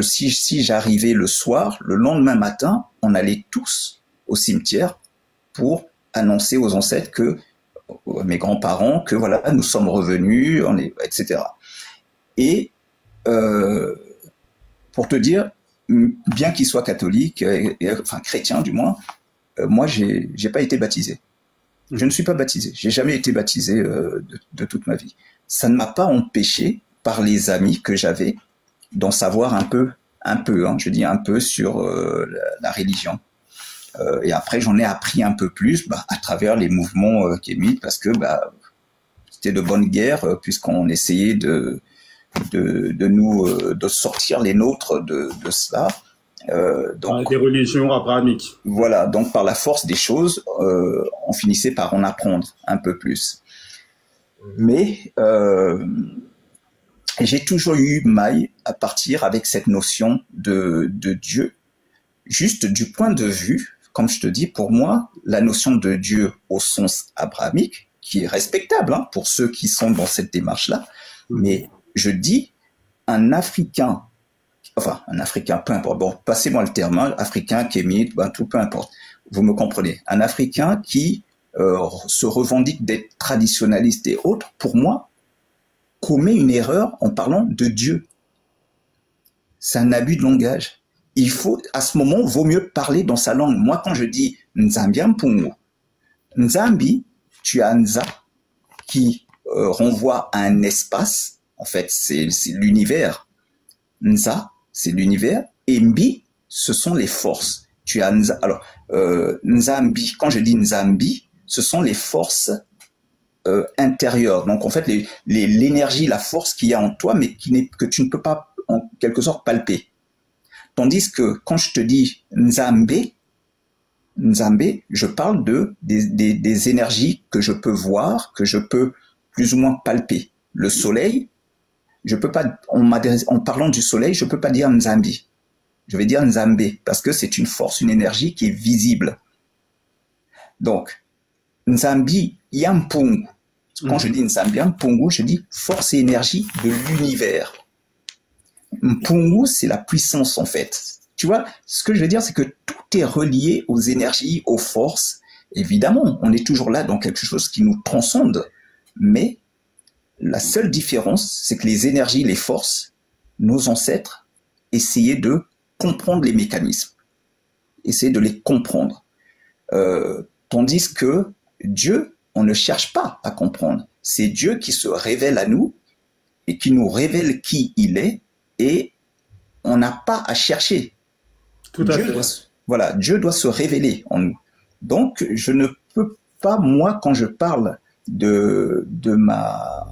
si j'arrivais le soir, le lendemain matin, on allait tous au cimetière pour annoncer aux ancêtres que mes grands-parents, que voilà, nous sommes revenus, etc. Et pour te dire, bien qu'il soit catholique, enfin chrétien du moins, moi j'ai pas été baptisé. Je ne suis pas baptisé. J'ai jamais été baptisé de toute ma vie. Ça ne m'a pas empêché, par les amis que j'avais, d'en savoir un peu, je dis un peu sur la religion. Et après, j'en ai appris un peu plus à travers les mouvements kémites, parce que c'était de bonne guerre, puisqu'on essayait de sortir les nôtres de cela. Donc, des religions abrahamiques. Voilà, donc par la force des choses, on finissait par en apprendre un peu plus. Mais j'ai toujours eu maille à partir avec cette notion de Dieu, juste du point de vue, comme je te dis, pour moi, la notion de Dieu au sens abrahamique, qui est respectable pour ceux qui sont dans cette démarche-là, mais je dis un Africain, peu importe, bon, passez-moi le terme, Africain, kémite, tout, peu importe, vous me comprenez, un Africain qui se revendique d'être traditionnaliste et autres, pour moi, commet une erreur en parlant de Dieu. C'est un abus de langage. Il faut, à ce moment, vaut mieux parler dans sa langue. Moi, quand je dis Nzambi Mpungu, Nzambi, tu as Nza, qui renvoie à un espace. En fait, c'est l'univers. Nza, c'est l'univers. Et Mbi, ce sont les forces. Tu as Nza. Alors, Nzambi, quand je dis Nzambi, ce sont les forces intérieures. Donc, en fait, l'énergie, la force qu'il y a en toi, mais que tu ne peux pas, en quelque sorte, palper. Tandis que quand je te dis Nzambe, je parle des énergies que je peux voir, que je peux plus ou moins palper. Le soleil, je peux pas, en parlant du soleil, je peux pas dire Nzambi. Je vais dire Nzambe, parce que c'est une force, une énergie qui est visible. Donc, Nzambi Yampungu. Quand je dis Nzambi Yampungu, je dis force et énergie de l'univers. Mpungu, c'est la puissance, en fait. Tu vois, ce que je veux dire, c'est que tout est relié aux énergies, aux forces. Évidemment, on est toujours là dans quelque chose qui nous transcende. Mais la seule différence, c'est que les énergies, les forces, nos ancêtres essayaient de comprendre les mécanismes. Essayaient de les comprendre. Tandis que Dieu, on ne cherche pas à comprendre. C'est Dieu qui se révèle à nous et qui nous révèle qui il est. Et on n'a pas à chercher. Tout à fait. Voilà, Dieu doit se révéler en nous. Donc, je ne peux pas, moi, quand je parle de ma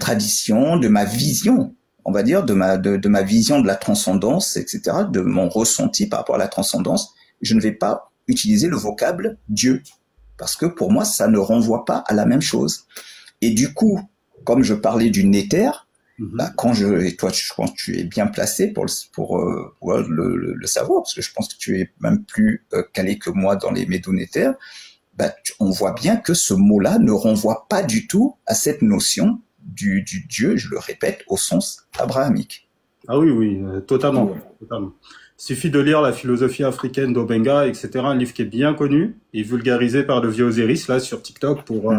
tradition, de ma vision, on va dire, de ma vision de la transcendance, etc., de mon ressenti par rapport à la transcendance, je ne vais pas utiliser le vocable Dieu. Parce que pour moi, ça ne renvoie pas à la même chose. Et du coup, comme je parlais du néther, et toi, je pense que tu es bien placé pour le savoir, parce que je pense que tu es même plus calé que moi dans les médonéthaires, on voit bien que ce mot-là ne renvoie pas du tout à cette notion du Dieu, je le répète, au sens abrahamique. Ah oui, totalement. Il suffit de lire la philosophie africaine d'Obenga, etc., un livre qui est bien connu et vulgarisé par le vieux Osiris, là, sur TikTok, pour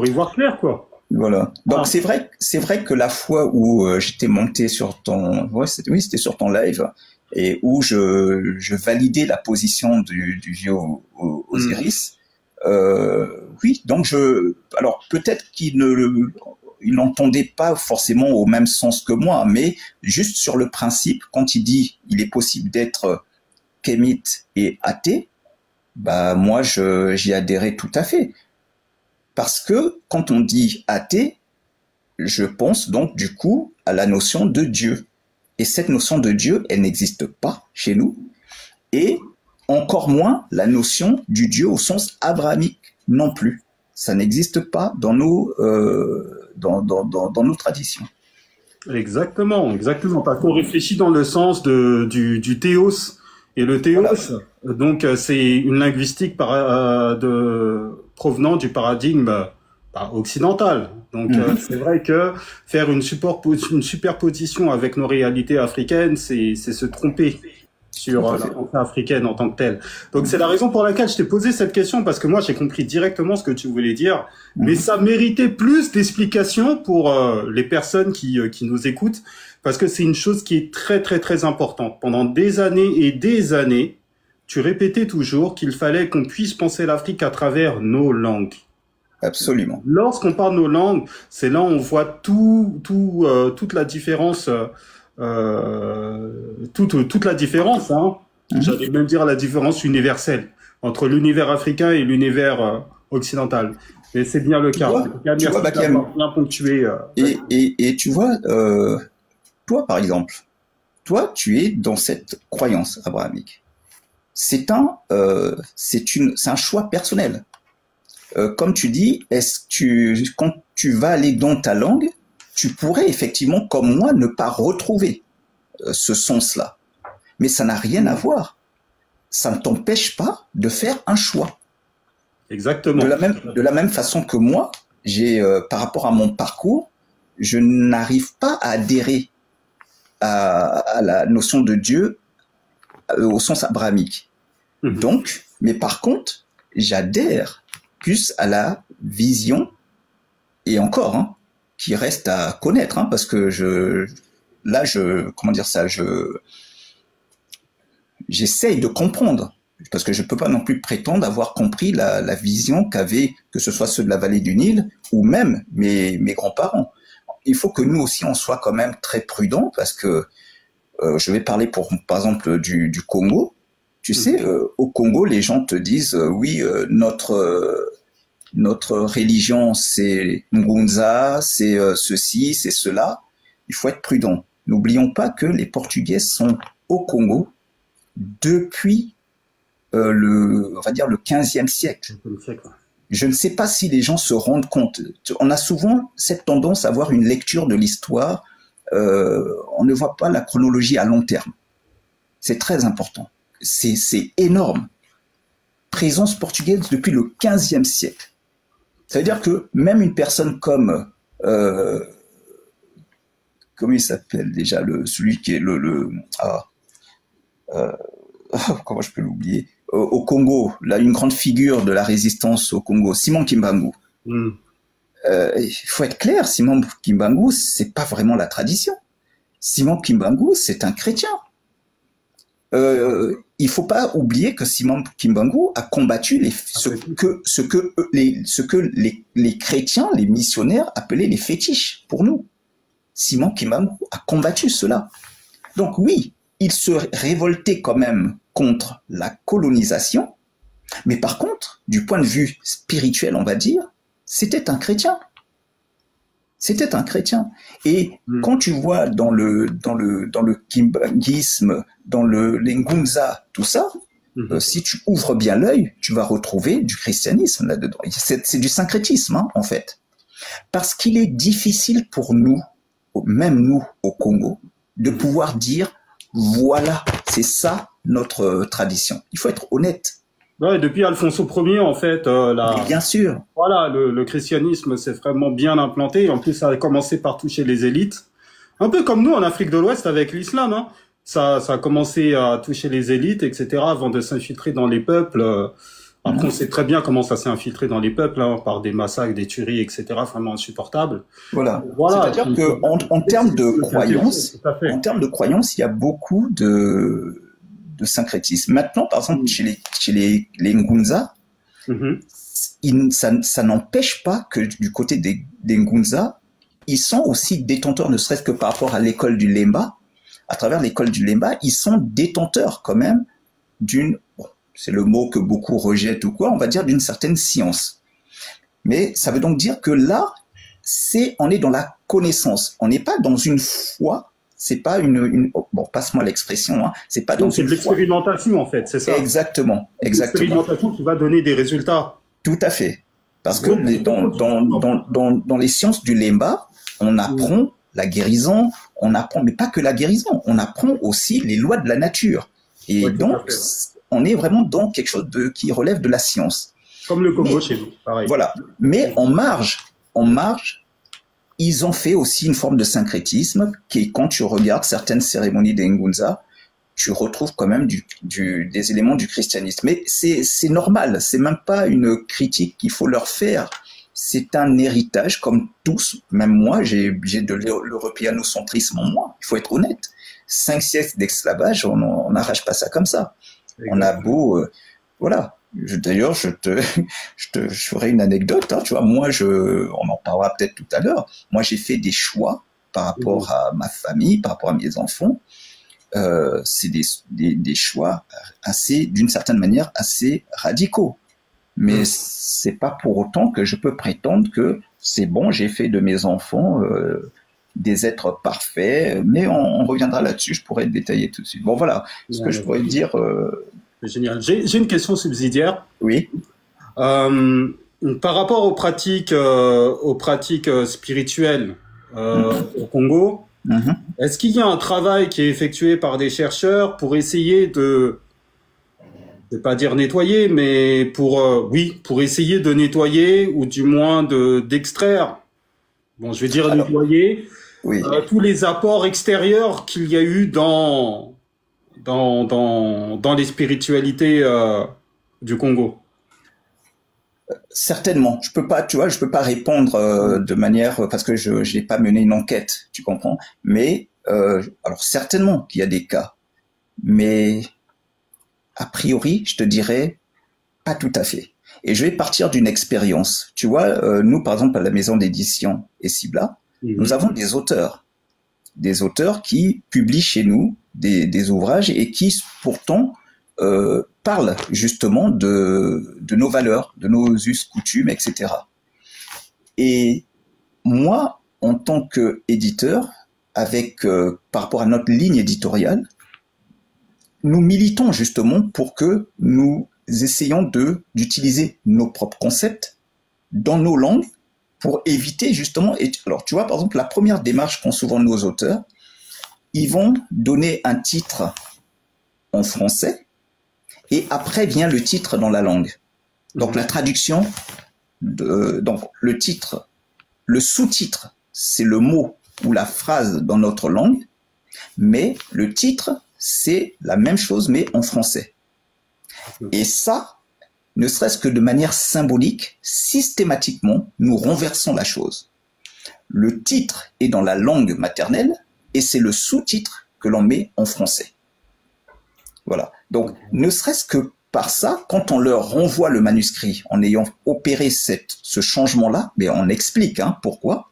y voir clair, quoi. Voilà. Donc c'est vrai que la fois où j'étais monté sur c'était sur ton live et où je validais la position du vieux Osiris, Oui, donc alors peut-être il n'entendait pas forcément au même sens que moi, mais juste sur le principe, quand il dit il est possible d'être kémite et athée, bah moi j'y adhérais tout à fait. Parce que quand on dit athée, je pense donc du coup à la notion de Dieu. Et cette notion de Dieu, elle n'existe pas chez nous. Et encore moins la notion du Dieu au sens abrahamique non plus. Ça n'existe pas dans dans nos traditions. Exactement, exactement. Parce qu'on réfléchit dans le sens du théos. Et le théos, Voilà. donc, c'est une linguistique provenant du paradigme occidental. Donc, c'est vrai que faire une superposition avec nos réalités africaines, c'est se tromper sur la pensée africaine en tant que telle. Donc c'est la raison pour laquelle je t'ai posé cette question, parce que moi j'ai compris directement ce que tu voulais dire, mais ça méritait plus d'explications pour les personnes qui nous écoutent, parce que c'est une chose qui est très très très importante. Pendant des années et des années, tu répétais toujours qu'il fallait qu'on puisse penser l'Afrique à travers nos langues. Absolument. Lorsqu'on parle nos langues, c'est là où on voit toute la différence. Toute la différence, hein. J'allais même dire la différence universelle entre l'univers africain et l'univers occidental. Et c'est bien le cas. Tu vois, d'avoir bien ponctué. Et tu vois, toi par exemple, toi tu es dans cette croyance abrahamique. C'est un choix personnel. Comme tu dis, quand tu vas aller dans ta langue, tu pourrais effectivement, comme moi, ne pas retrouver ce sens-là. Mais ça n'a rien à voir. Ça ne t'empêche pas de faire un choix. Exactement. De la même façon que moi, par rapport à mon parcours, je n'arrive pas à adhérer à la notion de Dieu au sens abrahamique. Donc, mais par contre, j'adhère plus à la vision, et encore, hein, qui reste à connaître, hein, parce que j'essaye de comprendre, parce que je peux pas non plus prétendre avoir compris la vision qu'avaient, que ce soit ceux de la vallée du Nil, ou même mes grands-parents. Il faut que nous aussi, on soit quand même très prudents, parce que je vais parler par exemple du Congo. Tu sais, au Congo, les gens te disent, oui, notre religion, c'est Ngunza, c'est ceci, c'est cela. Il faut être prudent. N'oublions pas que les Portugais sont au Congo depuis on va dire le 15e siècle. Je ne sais pas si les gens se rendent compte. On a souvent cette tendance à avoir une lecture de l'histoire. On ne voit pas la chronologie à long terme. C'est très important. C'est énorme. Présence portugaise depuis le 15e siècle. Ça veut dire que même une personne comme comment il s'appelle déjà, celui qui est comment je peux l'oublier, au Congo, là, une grande figure de la résistance au Congo, Simon Kimbangu. Il faut être clair, Simon Kimbangu, c'est pas vraiment la tradition. Simon Kimbangu, c'est un chrétien. Il faut pas oublier que Simon Kimbangu a combattu ce que les chrétiens, les missionnaires appelaient les fétiches pour nous. Simon Kimbangu a combattu cela. Donc oui, il se révoltait quand même contre la colonisation, mais par contre, du point de vue spirituel, on va dire, c'était un chrétien. C'était un chrétien. Et quand tu vois dans le kimbanguisme, dans les Ngunza, tout ça, si tu ouvres bien l'œil, tu vas retrouver du christianisme là-dedans. C'est du syncrétisme, hein, en fait. Parce qu'il est difficile pour nous, même nous au Congo, de pouvoir dire, voilà, c'est ça notre tradition. Il faut être honnête. Ouais, depuis Alfonso Ier, en fait, bien sûr. Voilà, le christianisme s'est vraiment bien implanté. En plus, ça a commencé par toucher les élites. Un peu comme nous en Afrique de l'Ouest avec l'islam, hein. Ça a commencé à toucher les élites, etc., avant de s'infiltrer dans les peuples. Après, on sait très bien comment ça s'est infiltré dans les peuples, hein, par des massacres, des tueries, etc., vraiment insupportables. Voilà. C'est-à-dire que en termes de croyance, il y a beaucoup de syncrétisme. Maintenant, par exemple, chez les Ngunza, Mhm. Ça n'empêche pas que du côté des Ngunza, ils sont aussi détenteurs, ne serait-ce que par rapport à l'école du Lemba. À travers l'école du Lemba, ils sont détenteurs quand même bon, c'est le mot que beaucoup rejettent ou quoi, on va dire d'une certaine science. Mais ça veut donc dire que là, on est dans la connaissance. On n'est pas dans une foi. C'est pas bon, passe-moi l'expression, hein. C'est pas dans C'est une de foi. l'expérimentation, en fait, c'est ça. Exactement, exactement. L'expérimentation qui va donner des résultats. Tout à fait. Parce que dans les sciences du Lemba, on apprend la guérison, on apprend, mais pas que la guérison, on apprend aussi les lois de la nature. Et Oui, donc, on est vraiment dans quelque chose qui relève de la science. Comme le Congo chez nous, pareil. Voilà. Mais en marge, ils ont fait aussi une forme de syncrétisme qui, quand tu regardes certaines cérémonies des Ngunza, tu retrouves quand même des éléments du christianisme. Mais c'est normal, c'est même pas une critique qu'il faut leur faire. C'est un héritage comme tous, même moi, j'ai de l'européanocentrisme en moi, il faut être honnête. 5 siècles d'esclavage, on n'arrache pas ça comme ça. Exactement. On a beau... voilà. D'ailleurs, je ferai une anecdote, hein, tu vois, moi, on en parlera peut-être tout à l'heure, moi j'ai fait des choix par rapport à ma famille, par rapport à mes enfants, c'est des choix d'une certaine manière, assez radicaux. Mais c'est pas pour autant que je peux prétendre que c'est bon, j'ai fait de mes enfants des êtres parfaits, mais on reviendra là-dessus, je pourrais le détailler tout de suite. Bon, voilà, ce que je pourrais dire... C'est génial. J'ai une question subsidiaire. Oui. Par rapport aux pratiques spirituelles au Congo, est-ce qu'il y a un travail qui est effectué par des chercheurs pour essayer de, je vais pas dire nettoyer, mais pour essayer de nettoyer ou du moins d'extraire, bon, je vais dire nettoyer, tous les apports extérieurs qu'il y a eu dans les spiritualités du Congo? Certainement. Je peux pas répondre de manière parce que je n'ai pas mené une enquête, tu comprends. Mais alors certainement qu'il y a des cas, mais a priori, je te dirais pas tout à fait. Et je vais partir d'une expérience. Tu vois, nous par exemple à la maison d'édition Essibla, nous avons des auteurs qui publient chez nous des ouvrages et qui pourtant parlent justement de nos valeurs, de nos us, coutumes, etc. Et moi, en tant qu'éditeur, par rapport à notre ligne éditoriale, nous militons justement pour que nous essayons d'utiliser nos propres concepts dans nos langues pour éviter justement... Alors, tu vois, par exemple, la première démarche qu'ont souvent nos auteurs, ils vont donner un titre en français et après vient le titre dans la langue. Donc, la traduction, donc le titre, le sous-titre, c'est le mot ou la phrase dans notre langue, mais le titre, c'est la même chose, mais en français. Et ça, ne serait-ce que de manière symbolique, systématiquement, nous renversons la chose. Le titre est dans la langue maternelle et c'est le sous-titre que l'on met en français. Voilà. Donc, ne serait-ce que par ça, quand on leur renvoie le manuscrit en ayant opéré ce changement-là, mais on explique pourquoi,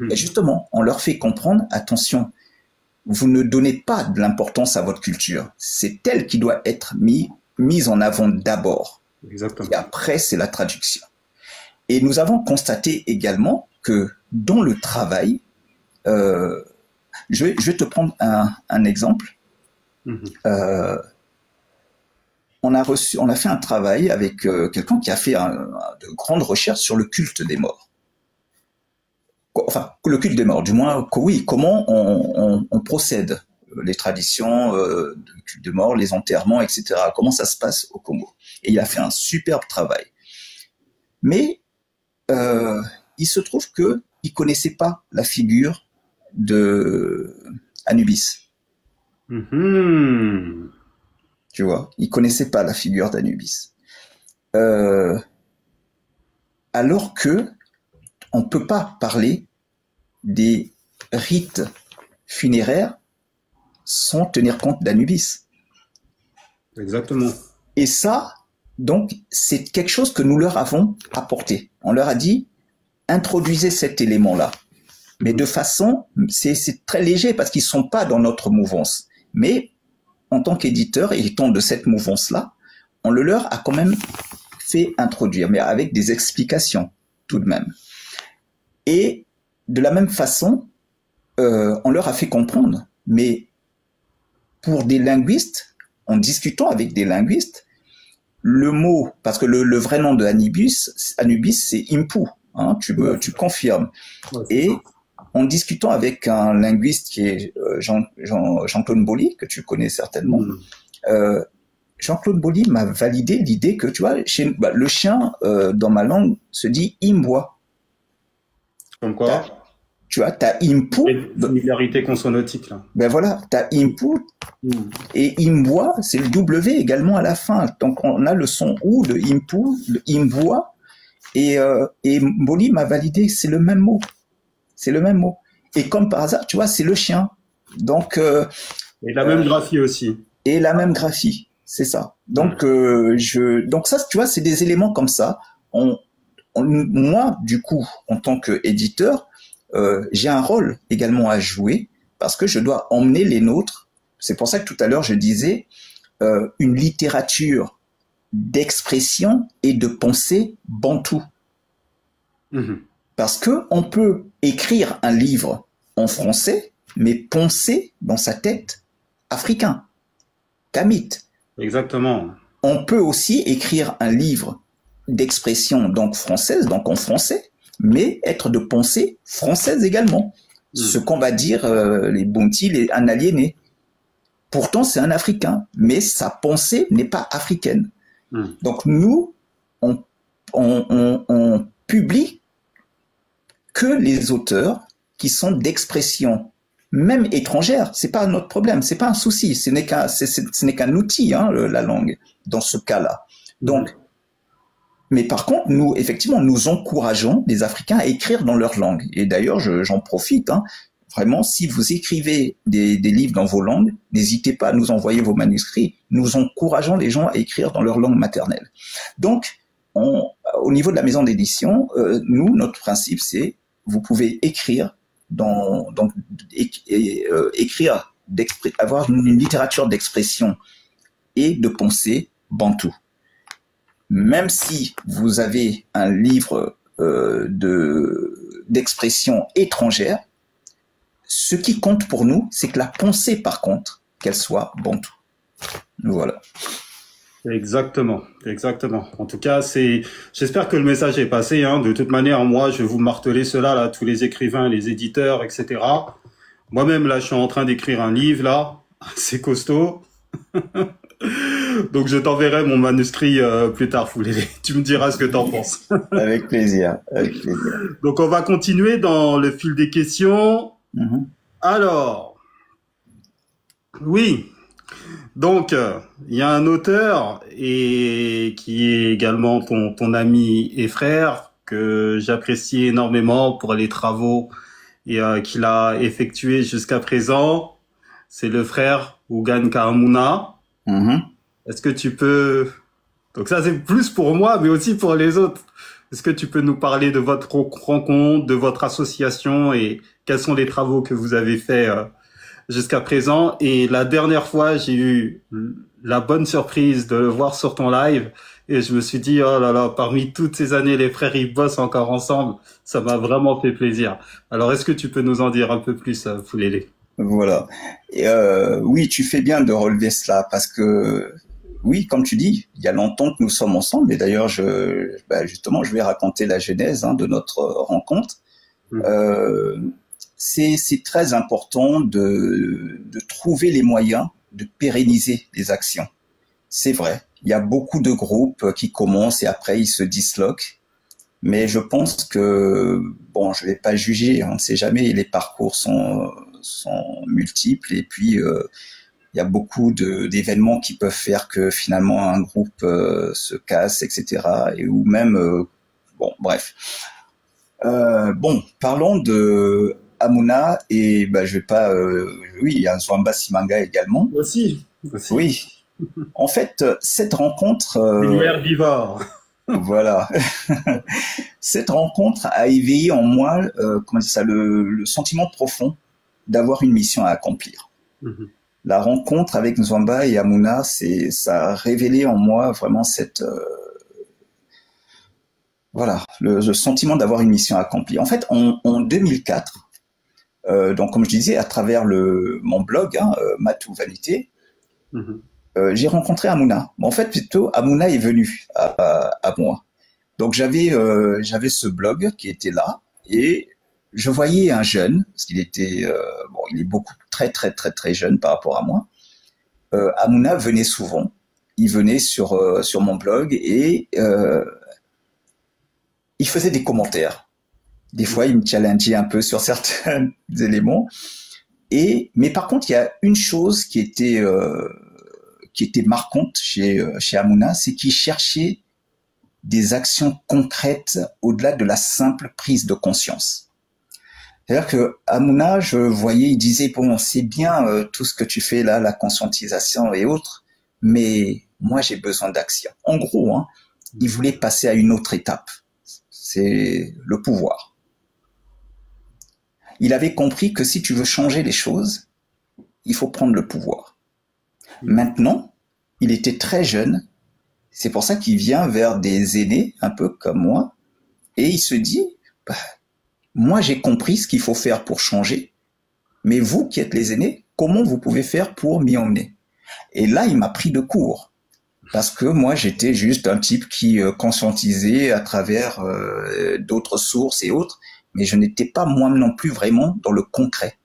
et justement, on leur fait comprendre, attention, vous ne donnez pas de l'importance à votre culture. C'est elle qui doit être mise en avant d'abord. Exactement. Et après, c'est la traduction. Et nous avons constaté également que dans le travail, je vais te prendre un exemple. On a fait un travail avec quelqu'un qui a fait de grandes recherches sur le culte des morts. Enfin, le culte des morts, du moins, oui, comment on procède, les traditions de culte des morts, les enterrements, etc. Comment ça se passe au Congo. Et il a fait un superbe travail. Mais il se trouve qu'il ne connaissait pas la figure de Anubis. Tu vois, il ne connaissait pas la figure d'Anubis. Alors que on ne peut pas parler des rites funéraires sans tenir compte d'Anubis. Exactement. Et ça, Donc, c'est quelque chose que nous leur avons apporté. On leur a dit, introduisez cet élément-là. Mais de façon, c'est très léger parce qu'ils sont pas dans notre mouvance. Mais en tant qu'éditeur et étant de cette mouvance-là, on le leur a quand même fait introduire, mais avec des explications tout de même. Et de la même façon, on leur a fait comprendre, mais pour des linguistes, en discutant avec des linguistes, le mot, parce que le vrai nom de Anubis, c'est Impu, hein, tu confirmes. Et en discutant avec un linguiste qui est Jean-Claude Boly, que tu connais certainement, Jean-Claude Boly m'a validé l'idée que, tu vois, le chien, dans ma langue, se dit imbois. Comme quoi? Tu vois, t'as impu. Familiarité consonantique, là. Ben voilà, t'as impu et imbois, c'est le W également à la fin. Donc on a le son ou de impu, le imbois, et Boly m'a validé, c'est le même mot. C'est le même mot. Et comme par hasard, tu vois, c'est le chien. Donc et la même graphie aussi. Et la même graphie, c'est ça. Donc donc ça, tu vois, c'est des éléments comme ça. Moi, du coup, en tant qu'éditeur, j'ai un rôle également à jouer parce que je dois emmener les nôtres. C'est pour ça que tout à l'heure je disais une littérature d'expression et de pensée bantou. Parce que on peut écrire un livre en français, mais penser dans sa tête africain, kamite. Exactement. On peut aussi écrire un livre d'expression donc française, donc en français, mais être de pensée française également. Ce qu'on va dire les Bonti, un aliéné. Pourtant, c'est un Africain, mais sa pensée n'est pas africaine. Donc nous, on publie que les auteurs qui sont d'expression, même étrangère. C'est pas notre problème, c'est pas un souci. Ce n'est qu'un outil, hein, la langue, dans ce cas-là. Donc, mais par contre, nous, effectivement, nous encourageons les Africains à écrire dans leur langue. Et d'ailleurs, j'en profite, hein, vraiment, si vous écrivez des livres dans vos langues, n'hésitez pas à nous envoyer vos manuscrits. Nous encourageons les gens à écrire dans leur langue maternelle. Donc, au niveau de la maison d'édition, nous, notre principe, c'est vous pouvez écrire avoir une littérature d'expression et de pensée bantou. Même si vous avez un livre d'expression étrangère, ce qui compte pour nous, c'est que la pensée, par contre, qu'elle soit bantou. Voilà. Exactement, exactement. En tout cas, j'espère que le message est passé, hein. De toute manière, moi, je vais vous marteler cela, là, tous les écrivains, les éditeurs, etc. Moi-même, là, je suis en train d'écrire un livre, là. C'est costaud. Donc, je t'enverrai mon manuscrit plus tard, Foulélé. Tu me diras ce que t'en penses. Avec plaisir, avec plaisir. Donc, on va continuer dans le fil des questions. Alors, oui. Donc, il y a un auteur et qui est également ton ami et frère que j'apprécie énormément pour les travaux et qu'il a effectués jusqu'à présent. C'est le frère Ougan Kahamuna. Est-ce que tu peux... Donc ça, c'est plus pour moi, mais aussi pour les autres. Est-ce que tu peux nous parler de votre rencontre, de votre association et quels sont les travaux que vous avez faits jusqu'à présent? Et la dernière fois, j'ai eu la bonne surprise de le voir sur ton live et je me suis dit, oh là là, parmi toutes ces années, les frères, ils bossent encore ensemble. Ça m'a vraiment fait plaisir. Alors, est-ce que tu peux nous en dire un peu plus, Foulélé? Voilà. Oui, tu fais bien de relever cela parce que, oui, comme tu dis, il y a longtemps que nous sommes ensemble et d'ailleurs, justement, je vais raconter la genèse de notre rencontre. C'est très important de trouver les moyens de pérenniser les actions. C'est vrai, il y a beaucoup de groupes qui commencent et après ils se disloquent. Mais je pense que, bon, je vais pas juger, on ne sait jamais, les parcours sont multiples et puis il y a beaucoup d'événements qui peuvent faire que finalement un groupe se casse, etc. Et ou même, bon, bref. Bon, parlons de Amuna et je vais pas. Oui, il y a Zwamba Simanga également. Aussi. Oui. En fait, cette rencontre, Une herbivore. voilà, cette rencontre a éveillé en moi, comment dire ça, le sentiment profond d'avoir une mission à accomplir. Mhm. La rencontre avec Nzwamba et Amouna, ça a révélé en moi vraiment voilà, le sentiment d'avoir une mission accomplie. En fait, en 2004, donc comme je disais, à travers mon blog, hein, Matou Vanité, Mhm. j'ai rencontré Amouna. En fait, plutôt, Amouna est venue à moi. Donc j'avais ce blog qui était là et je voyais un jeune, parce qu'il était bon, il est beaucoup très très très très jeune par rapport à moi. Amouna venait souvent. Il venait sur mon blog et il faisait des commentaires. Des fois, il me challengeait un peu sur certains éléments. Mais par contre, il y a une chose qui était marquante chez Amouna, c'est qu'il cherchait des actions concrètes au-delà de la simple prise de conscience. C'est-à-dire que Amouna, je voyais, il disait bon, c'est bien tout ce que tu fais là, la conscientisation et autres, mais moi j'ai besoin d'action. En gros, hein, il voulait passer à une autre étape. C'est le pouvoir. Il avait compris que si tu veux changer les choses, il faut prendre le pouvoir. Maintenant, il était très jeune. C'est pour ça qu'il vient vers des aînés, un peu comme moi, et il se dit, bah, moi j'ai compris ce qu'il faut faire pour changer, mais vous qui êtes les aînés, comment vous pouvez faire pour m'y emmener? Et là, il m'a pris de court, parce que moi j'étais juste un type qui conscientisait à travers d'autres sources et autres, mais je n'étais pas moi non plus vraiment dans le concret.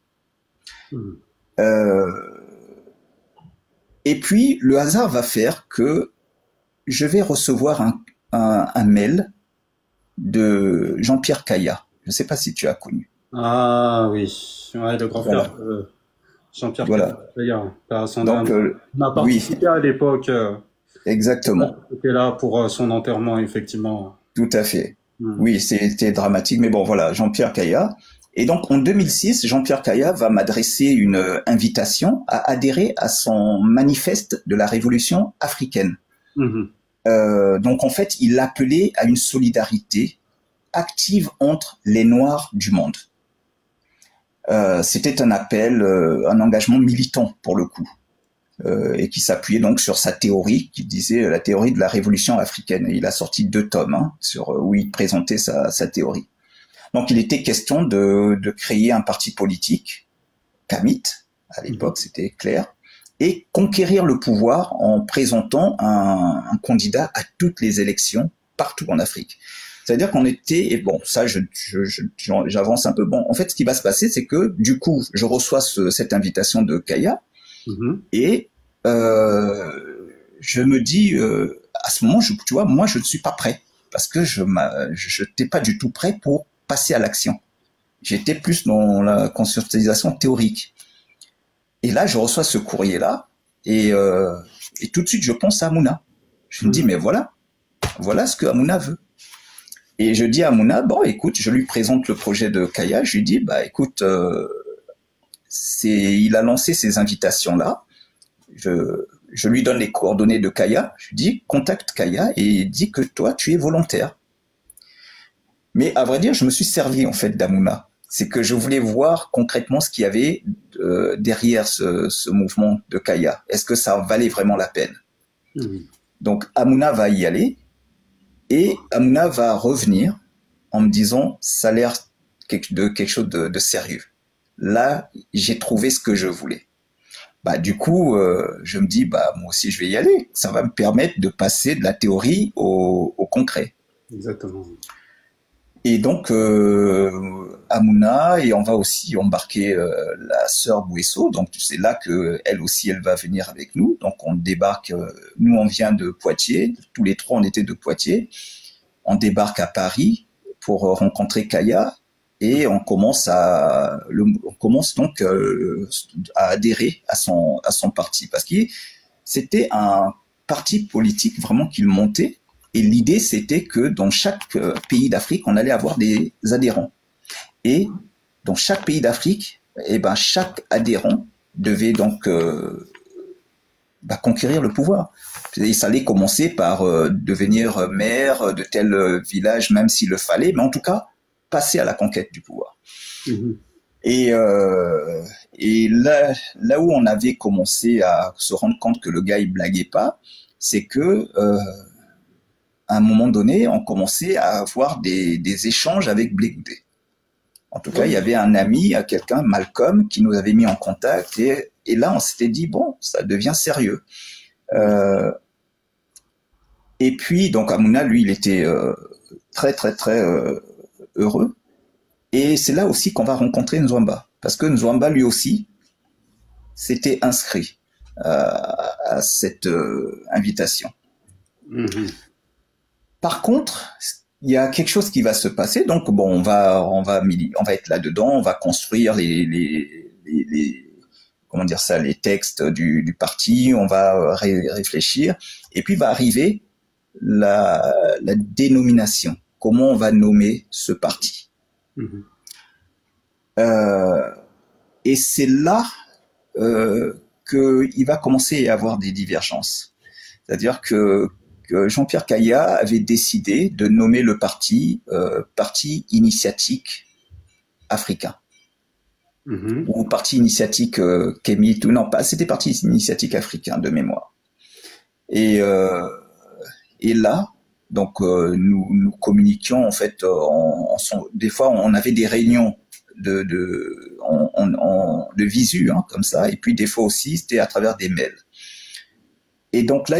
Et puis, le hasard va faire que je vais recevoir un mail de Jean-Pierre Caillat. Je ne sais pas si tu as connu. Ah oui, ouais, le grand Voilà. frère Jean-Pierre Voilà. Caillard, par son Donc, âme. On a oui, participé à l'époque. exactement. J'étais là pour son enterrement, effectivement. Tout à fait. Oui, c'était dramatique, mais bon, voilà, Jean-Pierre Caillat. Et donc, en 2006, Jean-Pierre Caillat va m'adresser une invitation à adhérer à son manifeste de la Révolution africaine. Donc, en fait, il appelait à une solidarité active entre les Noirs du monde. C'était un appel, un engagement militant pour le coup, et qui s'appuyait donc sur sa théorie, qui disait la théorie de la révolution africaine. Et il a sorti 2 tomes hein, où il présentait sa théorie. Donc il était question de créer un parti politique, Kamit, à l'époque c'était clair, et conquérir le pouvoir en présentant un candidat à toutes les élections partout en Afrique. C'est-à-dire qu'on était, et bon, ça, j'avance un peu. Bon, en fait, ce qui va se passer, c'est que, du coup, je reçois cette invitation de Caillat, et je me dis, à ce moment, tu vois, moi, je ne suis pas prêt, parce que je n'étais pas du tout prêt pour passer à l'action. J'étais plus dans la conscientisation théorique. Et là, je reçois ce courrier-là, et tout de suite, je pense à Amouna. Je me dis, mais voilà ce que Amouna veut. Et je dis à Amouna, bon, écoute, je lui présente le projet de Caillat. Je lui dis, bah, écoute, il a lancé ces invitations-là. Je lui donne les coordonnées de Caillat. Je lui dis, contacte Caillat et dis que toi, tu es volontaire. Mais à vrai dire, je me suis servi en fait d'Amouna. C'est que je voulais voir concrètement ce qu'il y avait derrière ce mouvement de Caillat. Est-ce que ça valait vraiment la peine? Donc Amouna va y aller. Et Amouna va revenir en me disant, ça a l'air de quelque chose de sérieux. Là, j'ai trouvé ce que je voulais. Bah, du coup, je me dis, bah, moi aussi, je vais y aller. Ça va me permettre de passer de la théorie au concret. Exactement. Et donc, Amouna, et on va aussi embarquer la sœur Bouesso. Donc, c'est là que elle aussi, elle va venir avec nous. Donc, on débarque. Nous, on vient de Poitiers. Tous les 3, on était de Poitiers. On débarque à Paris pour rencontrer Caillat et on commence donc à adhérer à son parti parce que c'était un parti politique vraiment qu'il montait. Et l'idée, c'était que dans chaque pays d'Afrique, on allait avoir des adhérents. Et dans chaque pays d'Afrique, chaque adhérent devait donc conquérir le pouvoir. Et ça allait commencer par devenir maire de tel village, même s'il le fallait, mais en tout cas, passer à la conquête du pouvoir. Mhm. Et là où on avait commencé à se rendre compte que le gars il blaguait pas, c'est que à un moment donné, on commençait à avoir des échanges avec Blé Goudé. En tout cas, il y avait un ami, quelqu'un, Malcolm, qui nous avait mis en contact, et là, on s'était dit bon, ça devient sérieux. Et puis, donc Hamouna, lui, il était très très très heureux. Et c'est là aussi qu'on va rencontrer Nzouamba, parce que Nzouamba, lui aussi, s'était inscrit à cette invitation. Mhm. Par contre, il y a quelque chose qui va se passer. Donc bon, on va être là-dedans, on va construire comment dire ça, les textes du parti, on va réfléchir, et puis va arriver la dénomination. Comment on va nommer ce parti? Mhm. Et c'est là qu'il va commencer à y avoir des divergences. C'est-à-dire que Jean-Pierre Kaya avait décidé de nommer le parti Parti initiatique africain. Mhm. Ou Parti initiatique kémite, ou non, pas, c'était Parti initiatique africain de mémoire. Et là, donc nous communiquions en fait, des fois on avait des réunions de visu, hein, comme ça, et puis des fois aussi c'était à travers des mails. Et donc là,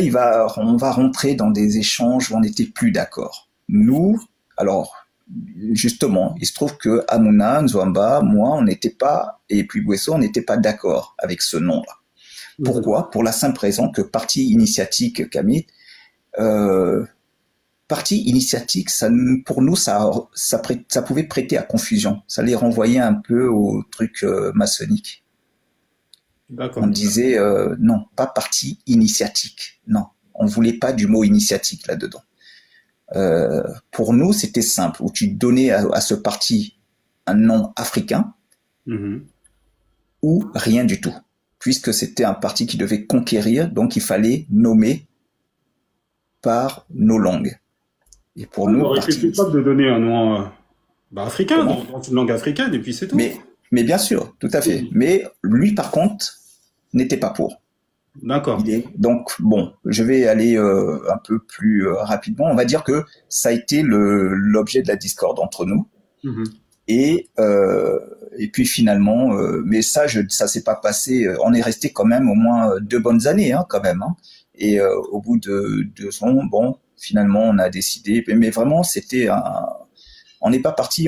on va rentrer dans des échanges où on n'était plus d'accord. Nous, alors justement, il se trouve que Hamouna, Nzouamba, moi, on n'était pas, et puis Bouesso, on n'était pas d'accord avec ce nom-là. Pourquoi? Pour la simple raison que Parti initiatique Kamit, Parti initiatique, ça, pour nous, ça pouvait prêter à confusion. Ça les renvoyait un peu au truc maçonnique. D'accord. On disait non, pas parti initiatique. Non, on voulait pas du mot initiatique là-dedans. Pour nous, c'était simple. Où tu donnais à ce parti un nom africain ou rien du tout, puisque c'était un parti qui devait conquérir, donc il fallait nommer par nos langues. Et pour nous, on aurait été capable de donner un nom africain, dans une langue africaine, et puis c'est tout. Mais bien sûr, tout à fait. Oui. Mais lui, par contre, n'était pas pour. D'accord. Donc, bon, je vais aller un peu plus rapidement. On va dire que ça a été l'objet de la discorde entre nous. Et puis finalement, mais ça s'est pas passé. On est resté quand même au moins 2 bonnes années, hein, quand même. Hein. Et au bout de 2 ans, bon, finalement, on a décidé. Mais vraiment, on n'est pas parti.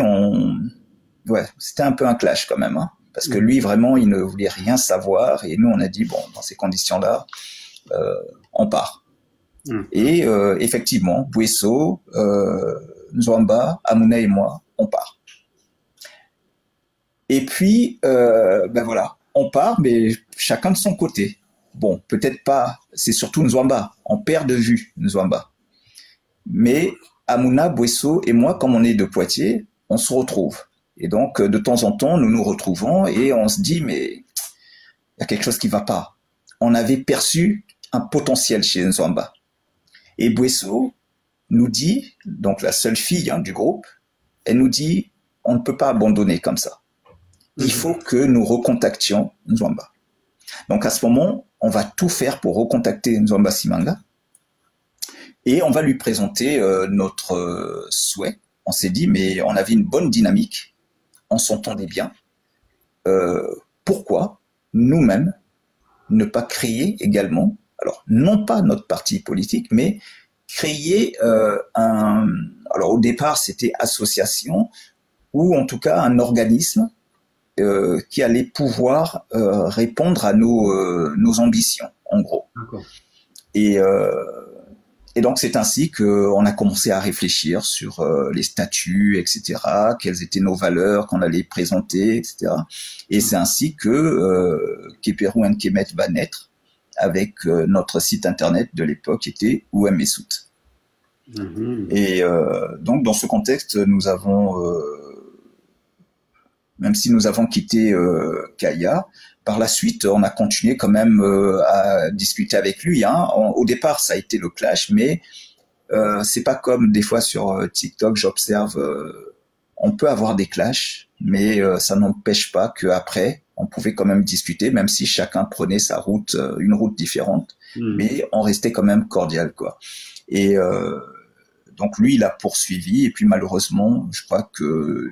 Ouais, c'était un peu un clash quand même, hein, parce que lui, vraiment, il ne voulait rien savoir. Et nous, on a dit, bon, dans ces conditions-là, on part. Et effectivement, Bouesso, Nzouamba, Hamouna et moi, on part. Et puis, ben voilà, on part, mais chacun de son côté. Bon, peut-être pas, c'est surtout Nzouamba. On perd de vue Nzouamba. Mais Hamouna, Bouesso et moi, comme on est de Poitiers, on se retrouve. Et donc, de temps en temps, nous nous retrouvons et on se dit, mais il y a quelque chose qui va pas. On avait perçu un potentiel chez Nzouamba. Et Bouesso nous dit, donc la seule fille, hein, du groupe, elle nous dit, on ne peut pas abandonner comme ça. Il faut que nous recontactions Nzouamba. Donc à ce moment, on va tout faire pour recontacter Nzouamba Simanga et on va lui présenter notre souhait. On s'est dit, mais on avait une bonne dynamique, on s'entendait bien. Pourquoi nous-mêmes ne pas créer également, alors non pas notre parti politique, mais créer alors au départ c'était association ou en tout cas un organisme qui allait pouvoir répondre à nos ambitions, en gros. Et donc c'est ainsi qu'on a commencé à réfléchir sur les statuts, etc., quelles étaient nos valeurs qu'on allait présenter, etc. Et c'est ainsi que Keperu Nkemet va naître avec notre site internet de l'époque était Ouemessout. Et donc dans ce contexte, nous avons même si nous avons quitté Kaya. Par la suite, on a continué quand même à discuter avec lui. Hein. Au départ, ça a été le clash, mais c'est pas comme des fois sur TikTok, j'observe, on peut avoir des clashs, mais ça n'empêche pas qu'après, on pouvait quand même discuter, même si chacun prenait sa route, une route différente, mais on restait quand même cordial, quoi. Et donc lui, il a poursuivi, et puis malheureusement, je crois que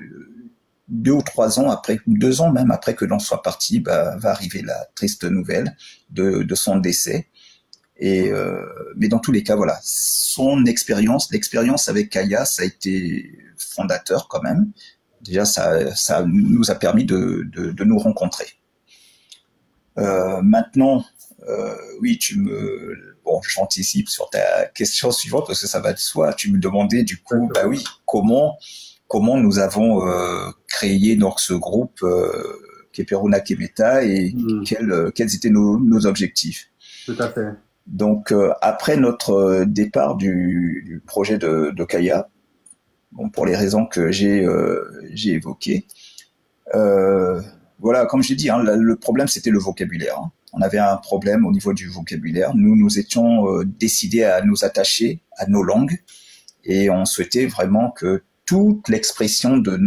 2 ou 3 ans après, 2 ans même après que l'on soit parti, va arriver la triste nouvelle de son décès. Et mais dans tous les cas, voilà, son l'expérience avec Kaya, ça a été fondateur quand même. Déjà, ça nous a permis de nous rencontrer. Maintenant, oui, bon, j'anticipe sur ta question suivante parce que ça va de soi. Tu me demandais du coup, bah oui, comment nous avons créé donc ce groupe Keperuna Kemeta et quels étaient nos objectifs. Tout à fait. Donc après notre départ du projet de Kaya, bon, pour les raisons que j'ai évoquées, voilà, comme je l'ai dit, hein, le problème c'était le vocabulaire. Hein. On avait un problème au niveau du vocabulaire. Nous étions décidés à nous attacher à nos langues et on souhaitait vraiment que toute l'expression de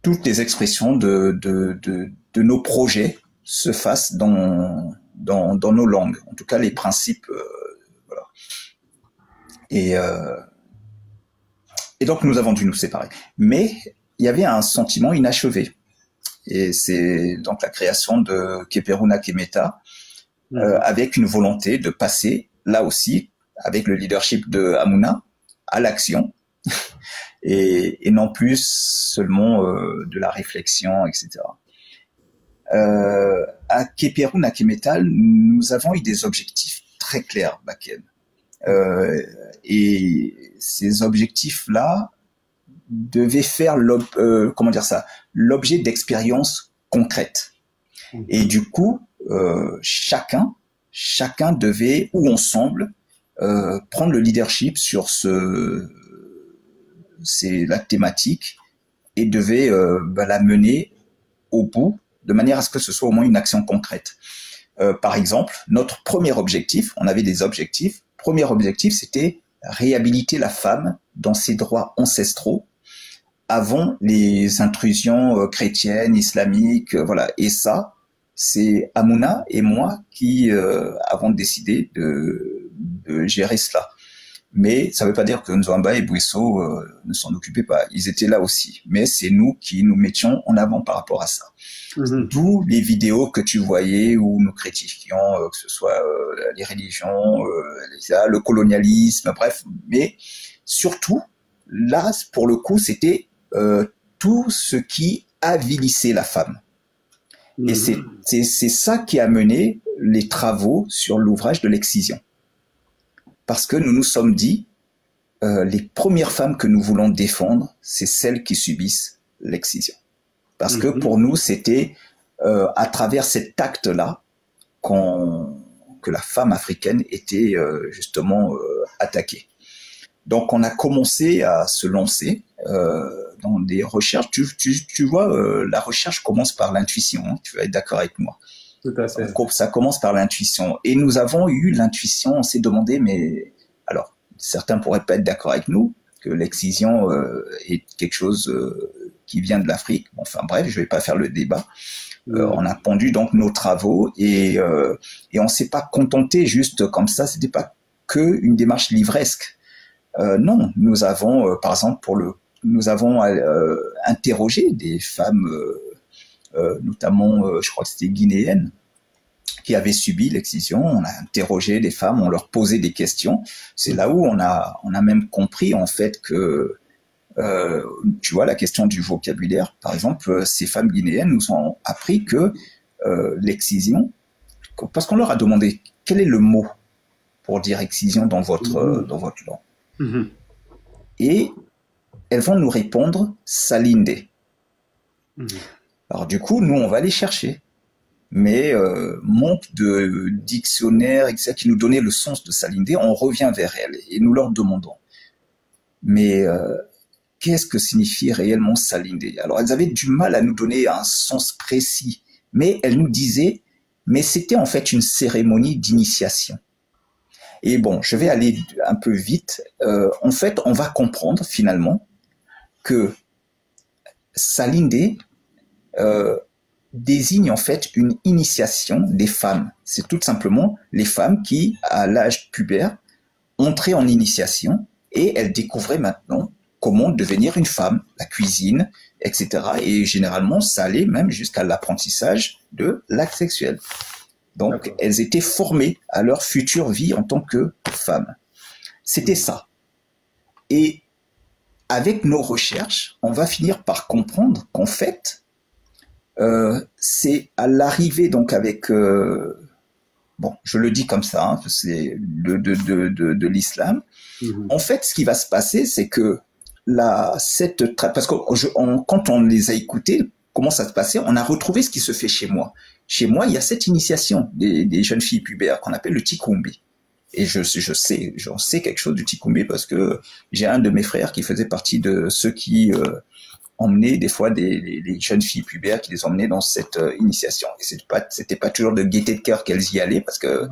toutes les expressions de nos projets se fassent dans nos langues. En tout cas, les principes, voilà. Et donc, nous avons dû nous séparer. Mais il y avait un sentiment inachevé. Et c'est donc la création de Keperuna Kemeta, avec une volonté de passer, là aussi, avec le leadership de Hamuna, à l'action, et non plus seulement de la réflexion, etc. À Keperuna Kemeta, nous avons eu des objectifs très clairs, Baken. Et ces objectifs-là devaient faire l'objet d'expériences concrètes. Et du coup, chacun devait, ou ensemble, prendre le leadership sur la thématique et devait la mener au bout de manière à ce que ce soit au moins une action concrète. Par exemple, notre premier objectif, on avait des objectifs. Premier objectif, c'était réhabiliter la femme dans ses droits ancestraux avant les intrusions chrétiennes, islamiques, voilà. Et ça, c'est Hamuna et moi qui avons décidé de gérer cela. Mais ça ne veut pas dire que Nzwamba et Bouesso ne s'en occupaient pas. Ils étaient là aussi. Mais c'est nous qui nous mettions en avant par rapport à ça. D'où les vidéos que tu voyais où nous critiquions, que ce soit les religions, le colonialisme, bref. Mais surtout, là, pour le coup, c'était tout ce qui avilissait la femme. Et c'est ça qui a mené les travaux sur l'ouvrage de l'excision. Parce que nous nous sommes dit, les premières femmes que nous voulons défendre, c'est celles qui subissent l'excision. Parce que pour nous, c'était à travers cet acte-là que la femme africaine était justement attaquée. Donc on a commencé à se lancer dans des recherches. Tu vois, la recherche commence par l'intuition, hein, tu vas être d'accord avec moi. Tout à fait. Ça commence par l'intuition. Et nous avons eu l'intuition, on s'est demandé, mais alors, certains pourraient pas être d'accord avec nous, que l'excision est quelque chose qui vient de l'Afrique. Bon, enfin bref, je vais pas faire le débat. On a pondu donc nos travaux et on s'est pas contenté juste comme ça, c'était pas que une démarche livresque. Non, nous avons, par exemple, nous avons interrogé des femmes, notamment, je crois que c'était guinéennes, qui avaient subi l'excision. On a interrogé les femmes, on leur posait des questions. C'est là où on a même compris en fait que, tu vois, la question du vocabulaire, par exemple, ces femmes guinéennes nous ont appris que l'excision, parce qu'on leur a demandé quel est le mot pour dire excision dans votre langue. Et elles vont nous répondre salinde. Alors du coup, nous, on va aller chercher. Mais manque de dictionnaire, etc., qui nous donnait le sens de salinde, on revient vers elles et nous leur demandons. Mais qu'est-ce que signifie réellement Salinde? Alors, elles avaient du mal à nous donner un sens précis, mais elles nous disaient, mais c'était en fait une cérémonie d'initiation. Et bon, je vais aller un peu vite. En fait, on va comprendre finalement que Salinde désigne en fait une initiation des femmes. C'est tout simplement les femmes qui, à l'âge pubère, entraient en initiation et elles découvraient maintenant comment devenir une femme, la cuisine, etc. Et généralement, ça allait même jusqu'à l'apprentissage de l'acte sexuel. Donc, elles étaient formées à leur future vie en tant que femmes. C'était ça. Et avec nos recherches, on va finir par comprendre qu'en fait, c'est à l'arrivée donc avec bon, je le dis comme ça, hein, c'est de l'islam. En fait, ce qui va se passer, c'est que parce que quand on les a écoutés, comment ça se passait, on a retrouvé ce qui se fait chez moi. Chez moi, il y a cette initiation des jeunes filles pubères qu'on appelle le tikumbe. Et j'en sais quelque chose du tikumbe parce que j'ai un de mes frères qui faisait partie de ceux qui emmenaient des fois les jeunes filles pubères, qui les emmenaient dans cette initiation. Et c'était pas toujours de gaieté de cœur qu'elles y allaient parce que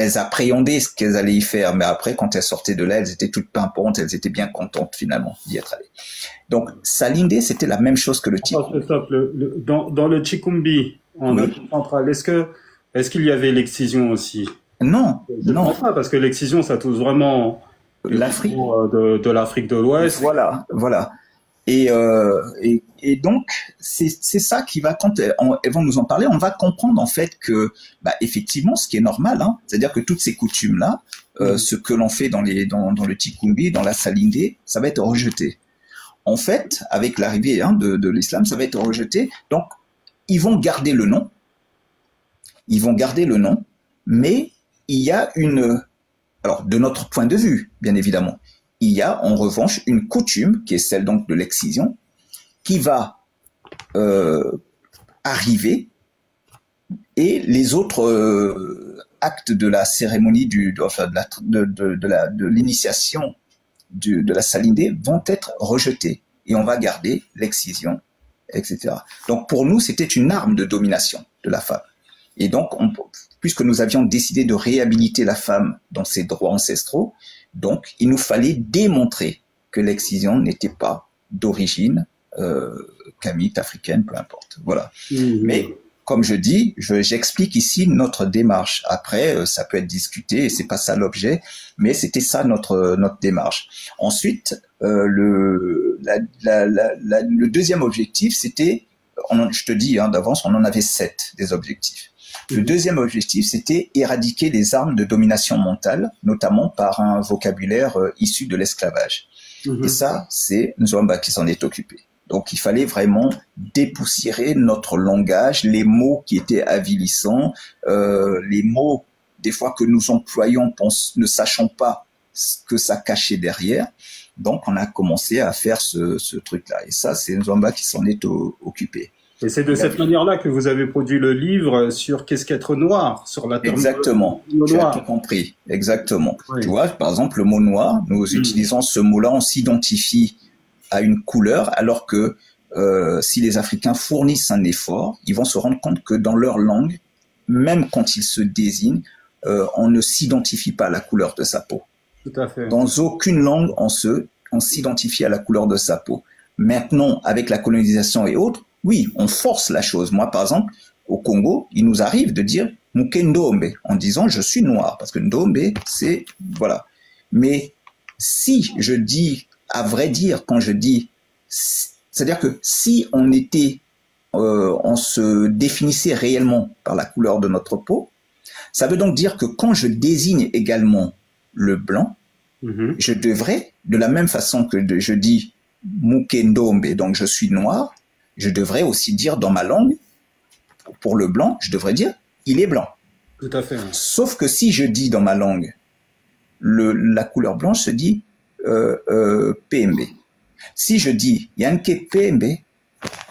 elles appréhendaient ce qu'elles allaient y faire, mais après, quand elles sortaient de là, elles étaient toutes pimpantes, elles étaient bien contentes finalement d'y être allées. Donc, Salinde, c'était la même chose que le tikumbe. Dans le tikumbe, en Afrique centrale, est-ce qu'il y avait l'excision aussi? Non, non. Pas, parce que l'excision, ça touche vraiment l'Afrique de l'Afrique de l'Ouest. Voilà, voilà. Et donc, c'est ça qui va, quand elles vont nous en parler, on va comprendre en fait que, bah, effectivement, ce qui est normal, hein, c'est-à-dire que toutes ces coutumes-là, ce que l'on fait dans le tikumbe, dans la Salinde, ça va être rejeté. En fait, avec l'arrivée de l'islam, ça va être rejeté. Donc, ils vont garder le nom, mais il y a alors de notre point de vue, bien évidemment, il y a en revanche une coutume qui est celle donc de l'excision, qui va arriver, et les autres actes de la cérémonie de l'initiation de la Salinde vont être rejetés, et on va garder l'excision, etc. Donc pour nous, c'était une arme de domination de la femme. Et donc, puisque nous avions décidé de réhabiliter la femme dans ses droits ancestraux, donc il nous fallait démontrer que l'excision n'était pas d'origine camite, africaine, peu importe. Voilà. Mais comme je dis, j'explique ici notre démarche. Après, ça peut être discuté et c'est pas ça l'objet, mais c'était ça notre démarche. Ensuite, le deuxième objectif, c'était, je te dis d'avance, on en avait 7 des objectifs. Le deuxième objectif, c'était éradiquer les armes de domination mentale, notamment par un vocabulaire issu de l'esclavage. Et ça, c'est Nzwamba qui s'en est occupé. Donc, il fallait vraiment dépoussiérer notre langage, les mots qui étaient avilissants, les mots, des fois, que nous employons ne sachant pas ce que ça cachait derrière. Donc, on a commencé à faire ce truc-là. Et ça, c'est Nzwamba qui s'en est occupé. Et c'est de cette manière-là que vous avez produit le livre sur qu'est-ce qu'être noir, sur la terminologie. Exactement, tu as tout compris, exactement. Oui. Tu vois, par exemple, le mot noir, nous utilisons ce mot-là, on s'identifie à une couleur, alors que si les Africains fournissent un effort, ils vont se rendre compte que dans leur langue, même quand ils se désignent, on ne s'identifie pas à la couleur de sa peau. Tout à fait. Dans aucune langue, on s'identifie à la couleur de sa peau. Maintenant, avec la colonisation et autres, oui, on force la chose. Moi, par exemple, au Congo, il nous arrive de dire « Mukendombe » en disant « je suis noir », parce que Ndombe, c'est... Voilà. Mais si je dis, à vrai dire, quand je dis... C'est-à-dire que si on se définissait réellement par la couleur de notre peau, ça veut donc dire que quand je désigne également le blanc, je devrais, de la même façon que je dis « Mukendombe », donc je suis noir, je devrais aussi dire dans ma langue, pour le blanc, je devrais dire « il est blanc ». Tout à fait. Sauf que si je dis dans ma langue, la couleur blanche se dit PMB. Si je dis « Yanke PMB »,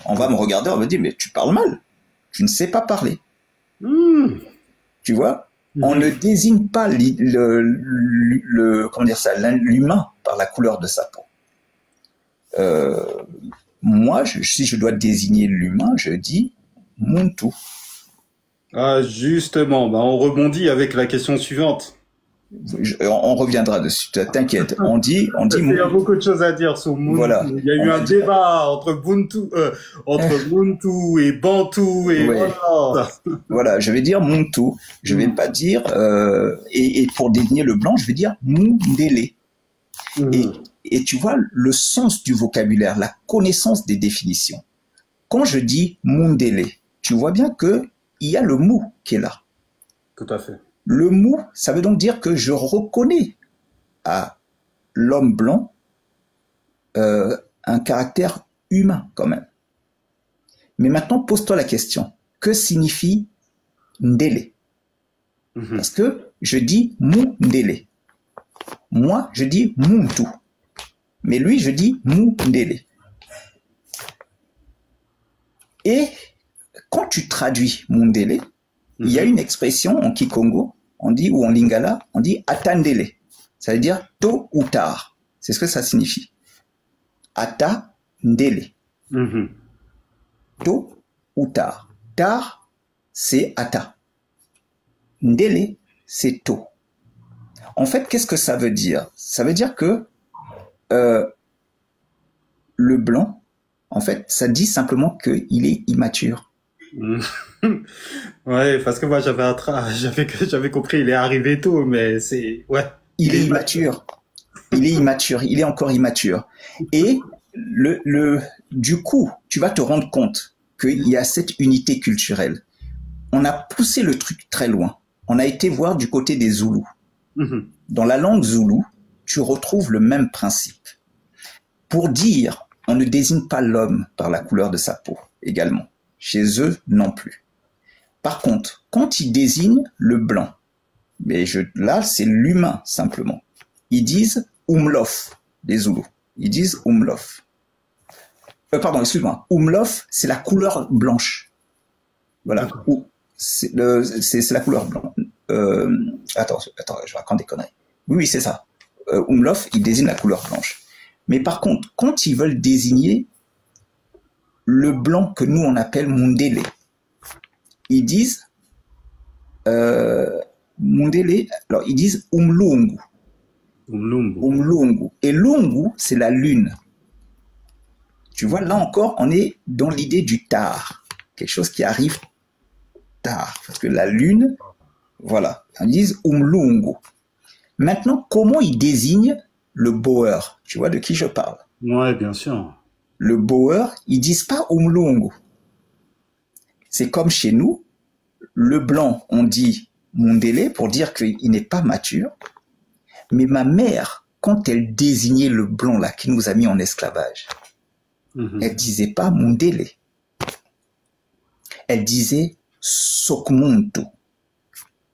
on va me regarder, on va dire « mais tu parles mal, tu ne sais pas parler ». Tu vois, on ne désigne pas l'humain par la couleur de sa peau. Euh, Moi, si je dois désigner l'humain, je dis Muntu. Ah, justement, bah, on rebondit avec la question suivante. On reviendra dessus. T'inquiète. On dit Parce qu'il y a beaucoup de choses à dire sur Ubuntu. voilà. Il y a eu un débat entre Ubuntu et Bantu et Ouais. voilà. Voilà, je vais dire Muntu. Je vais pas dire et pour désigner le blanc, je vais dire Mundele. Et tu vois le sens du vocabulaire, la connaissance des définitions. Quand je dis Mundele, tu vois bien que il y a le mou qui est là. Tout à fait. Le mou, ça veut donc dire que je reconnais à l'homme blanc un caractère humain quand même. Mais maintenant, pose-toi la question. Que signifie Ndele? Parce que je dis Mundele. Moi, je dis Muntu. Mais lui, je dis Mundele. Et quand tu traduis Mundele, il y a une expression en Kikongo, on dit, ou en Lingala, on dit Atandele. Ça veut dire tôt ou tard. C'est ce que ça signifie. Atandele. Tôt ou tard. Tard, c'est ata. Ndele, c'est tôt. En fait, qu'est-ce que ça veut dire? Ça veut dire que le blanc, en fait, ça dit simplement qu'il est immature. Ouais, parce que moi j'avais compris, il est arrivé tôt, mais c'est ouais. Il est immature. Il est immature. Il est encore immature. Et du coup, tu vas te rendre compte qu'il y a cette unité culturelle. On a poussé le truc très loin. On a été voir du côté des Zoulous. Dans la langue zoulou, tu retrouves le même principe. Pour dire, on ne désigne pas l'homme par la couleur de sa peau, également. Chez eux, non plus. Par contre, quand ils désignent le blanc, là, c'est l'humain, simplement. Ils disent umlof, les Zoulous. Ils disent umlof. Pardon, excuse-moi. Umlof, c'est la couleur blanche. Voilà. C'est la couleur blanche. Attends, je raconte des conneries. Oui, c'est ça. Umlof, il désigne la couleur blanche. Mais par contre, quand ils veulent désigner le blanc que nous on appelle Mundele, ils disent Mundele, alors ils disent Umlungu. Umlungu. Et Lungu, c'est la lune. Tu vois, là encore, on est dans l'idée du tard. Quelque chose qui arrive tard. Parce que la lune, voilà, ils disent Umlungu. Maintenant, comment ils désignent le boer? Tu vois de qui je parle? Ouais, bien sûr. Le boer, ils disent pas Umlungu. C'est comme chez nous, le blanc, on dit Mundele pour dire qu'il n'est pas mature. Mais ma mère, quand elle désignait le blanc là qui nous a mis en esclavage, elle disait pas Mundele. Elle disait Sokmuntu.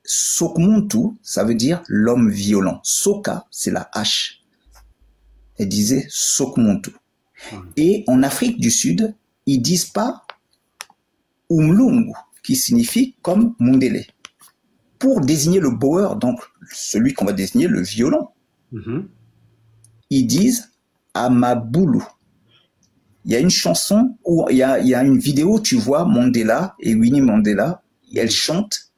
Sokmuntu, ça veut dire l'homme violent. Soka, c'est la hache. Elle disait Sokmuntu. Et en Afrique du Sud, ils disent pas Umlungu, qui signifie comme Mundele. Pour désigner le boer, donc celui qu'on va désigner, le violent, ils disent Amabulu. Il y a une chanson où il y a une vidéo, tu vois Mandela et Winnie Mandela, et elles chantent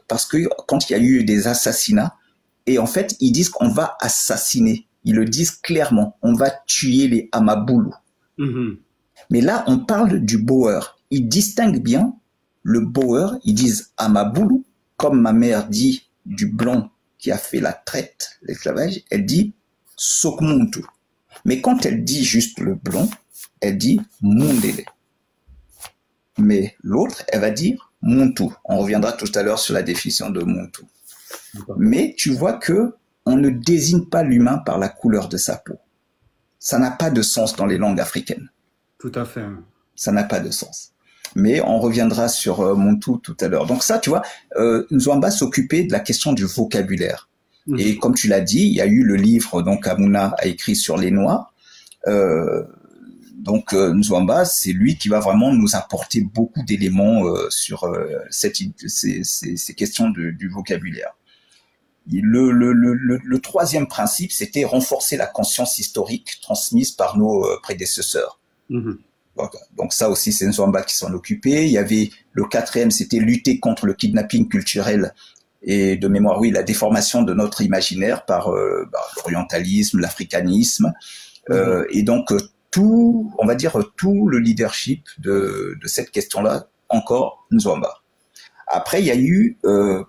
parce que quand il y a eu des assassinats, et en fait, ils disent qu'on va assassiner. Ils le disent clairement, on va tuer les Amabulu. Mais là, on parle du boer. Ils distinguent bien le boer, ils disent Amabulu, comme ma mère dit du blanc qui a fait la traite, l'esclavage, elle dit Sokmuntu. Mais quand elle dit juste le blanc, elle dit Mundele. Mais l'autre, elle va dire Muntu. On reviendra tout à l'heure sur la définition de Muntu. Mais tu vois que on ne désigne pas l'humain par la couleur de sa peau. Ça n'a pas de sens dans les langues africaines. Tout à fait. Ça n'a pas de sens. Mais on reviendra sur Muntu tout à l'heure. Donc ça, tu vois, Nzwamba s'occupait de la question du vocabulaire. Et comme tu l'as dit, il y a eu le livre, donc Amouna a écrit sur les Noirs. Donc Nzwamba, c'est lui qui va vraiment nous apporter beaucoup d'éléments sur ces questions du vocabulaire. Le troisième principe, c'était renforcer la conscience historique transmise par nos prédécesseurs. Donc ça aussi, c'est Nzwamba qui s'en occupait. Il y avait le quatrième, c'était lutter contre le kidnapping culturel et de mémoire, oui, la déformation de notre imaginaire par l'orientalisme, l'africanisme. Et donc, on va dire, tout le leadership de cette question-là, encore Nzwamba. Après, il y a eu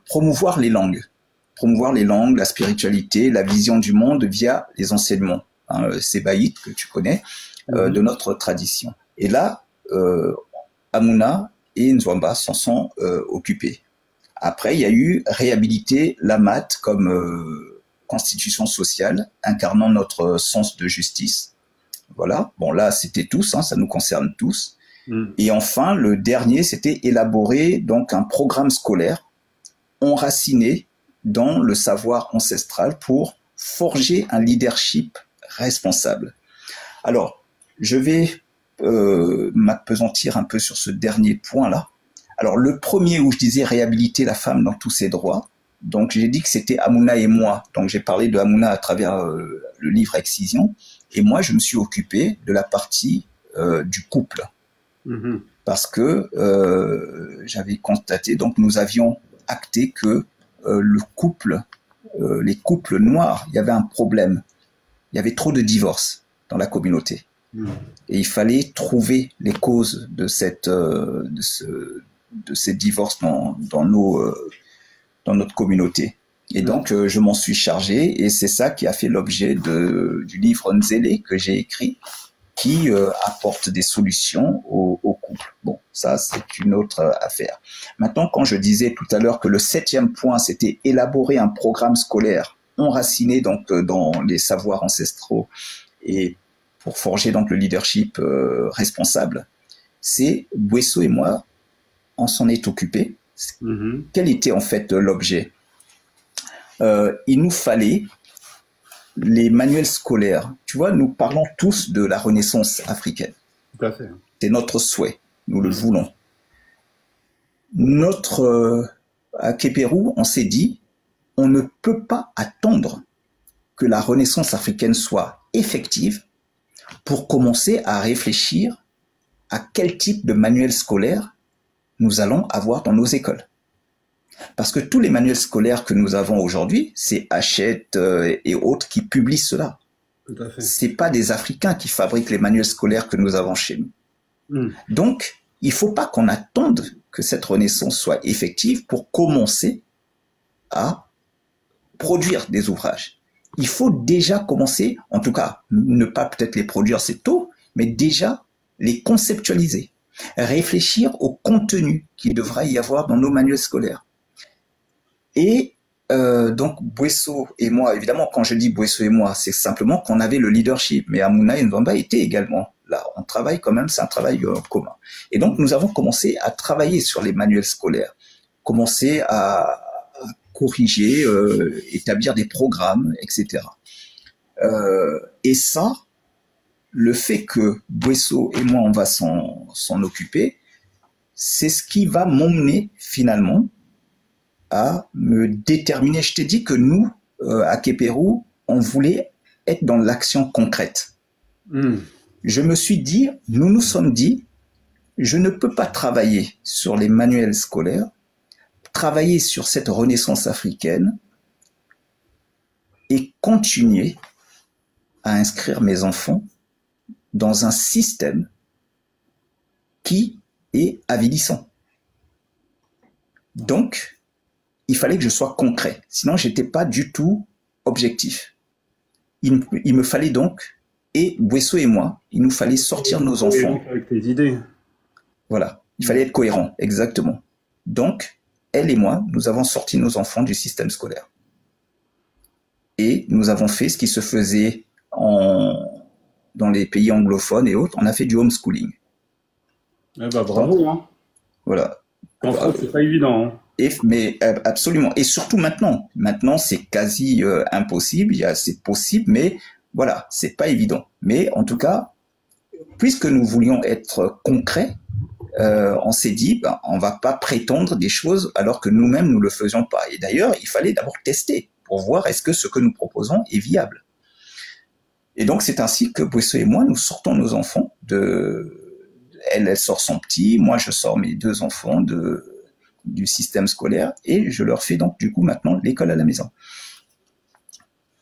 promouvoir les langues, la spiritualité, la vision du monde via les enseignements, sébaïtes que tu connais, de notre tradition. Et là, Hamouna et Nzwamba s'en sont occupés. Après, il y a eu réhabiliter l'AMAT comme constitution sociale, incarnant notre sens de justice. Voilà. Bon, là, c'était tous, ça nous concerne tous. Et enfin, le dernier, c'était élaborer donc un programme scolaire enraciné dans le savoir ancestral pour forger un leadership responsable. Alors, je vais m'appesantir un peu sur ce dernier point-là. Alors, le premier où je disais réhabiliter la femme dans tous ses droits, donc j'ai dit que c'était Hamouna et moi. Donc, j'ai parlé de Hamouna à travers le livre Excision. Et moi, je me suis occupé de la partie du couple. Parce que j'avais constaté, donc nous avions acté que les couples noirs, il y avait un problème. Il y avait trop de divorces dans la communauté. Et il fallait trouver les causes de ces divorces dans notre communauté. Et donc, je m'en suis chargé, et c'est ça qui a fait l'objet du livre Nzélé que j'ai écrit, qui apporte des solutions aux couples. Bon, ça, c'est une autre affaire. Maintenant, quand je disais tout à l'heure que le 7e point, c'était élaborer un programme scolaire enraciné donc dans les savoirs ancestraux et pour forger donc le leadership responsable, c'est Bouesso et moi, on s'en est occupé. Quel était en fait l'objet? Il nous fallait les manuels scolaires. Tu vois, nous parlons tous de la Renaissance africaine. Tout à fait. C'est notre souhait, nous le voulons. À Képerou, on s'est dit, on ne peut pas attendre que la Renaissance africaine soit effective pour commencer à réfléchir à quel type de manuel scolaire nous allons avoir dans nos écoles. Parce que tous les manuels scolaires que nous avons aujourd'hui, c'est Hachette et autres qui publient cela. Tout à fait. C'est pas des Africains qui fabriquent les manuels scolaires que nous avons chez nous. Donc, il faut pas qu'on attende que cette renaissance soit effective pour commencer à produire des ouvrages. Il faut déjà commencer, en tout cas, ne pas peut-être les produire, c'est tôt, mais déjà les conceptualiser. Réfléchir au contenu qu'il devra y avoir dans nos manuels scolaires. Et donc Bouesso et moi, évidemment, quand je dis Bouesso et moi, c'est simplement qu'on avait le leadership, mais Hamouna et Nzwamba étaient également là. On travaille quand même, c'est un travail commun. Et donc nous avons commencé à travailler sur les manuels scolaires, commencer à corriger, établir des programmes, etc. Et ça, le fait que Bouesso et moi, on va s'en occuper, c'est ce qui va m'emmener finalement à me déterminer. Je t'ai dit que nous, à Képerou, on voulait être dans l'action concrète. Je me suis dit, nous nous sommes dit, je ne peux pas travailler sur les manuels scolaires, travailler sur cette renaissance africaine et continuer à inscrire mes enfants dans un système qui est avilissant. Donc, il fallait que je sois concret. Sinon, j'étais pas du tout objectif. Il me fallait donc, et Bouesso et moi, il nous fallait sortir nos enfants. Avec tes idées. Voilà. Il fallait être cohérent, exactement. Donc, elle et moi, nous avons sorti nos enfants du système scolaire. Et nous avons fait ce qui se faisait dans les pays anglophones et autres. On a fait du homeschooling. Eh ben, bravo, hein. Voilà. En France, c'est pas évident, hein. Mais absolument. Et surtout maintenant. Maintenant, c'est quasi impossible. C'est possible, mais voilà, c'est pas évident. Mais en tout cas, puisque nous voulions être concrets, on s'est dit, on va pas prétendre des choses alors que nous-mêmes nous le faisions pas. Et d'ailleurs, il fallait d'abord tester pour voir est-ce que ce que nous proposons est viable. Et donc, c'est ainsi que Bousso et moi, nous sortons nos enfants elle sort son petit, moi je sors mes 2 enfants du système scolaire et je leur fais donc du coup maintenant l'école à la maison.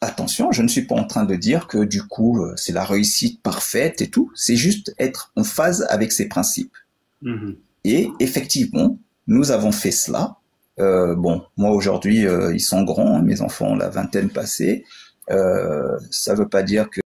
Attention, je ne suis pas en train de dire que du coup c'est la réussite parfaite et tout, c'est juste être en phase avec ses principes. Mmh. Et effectivement, nous avons fait cela. Bon, moi aujourd'hui ils sont grands, mes enfants ont la vingtaine passée. Ça veut pas dire que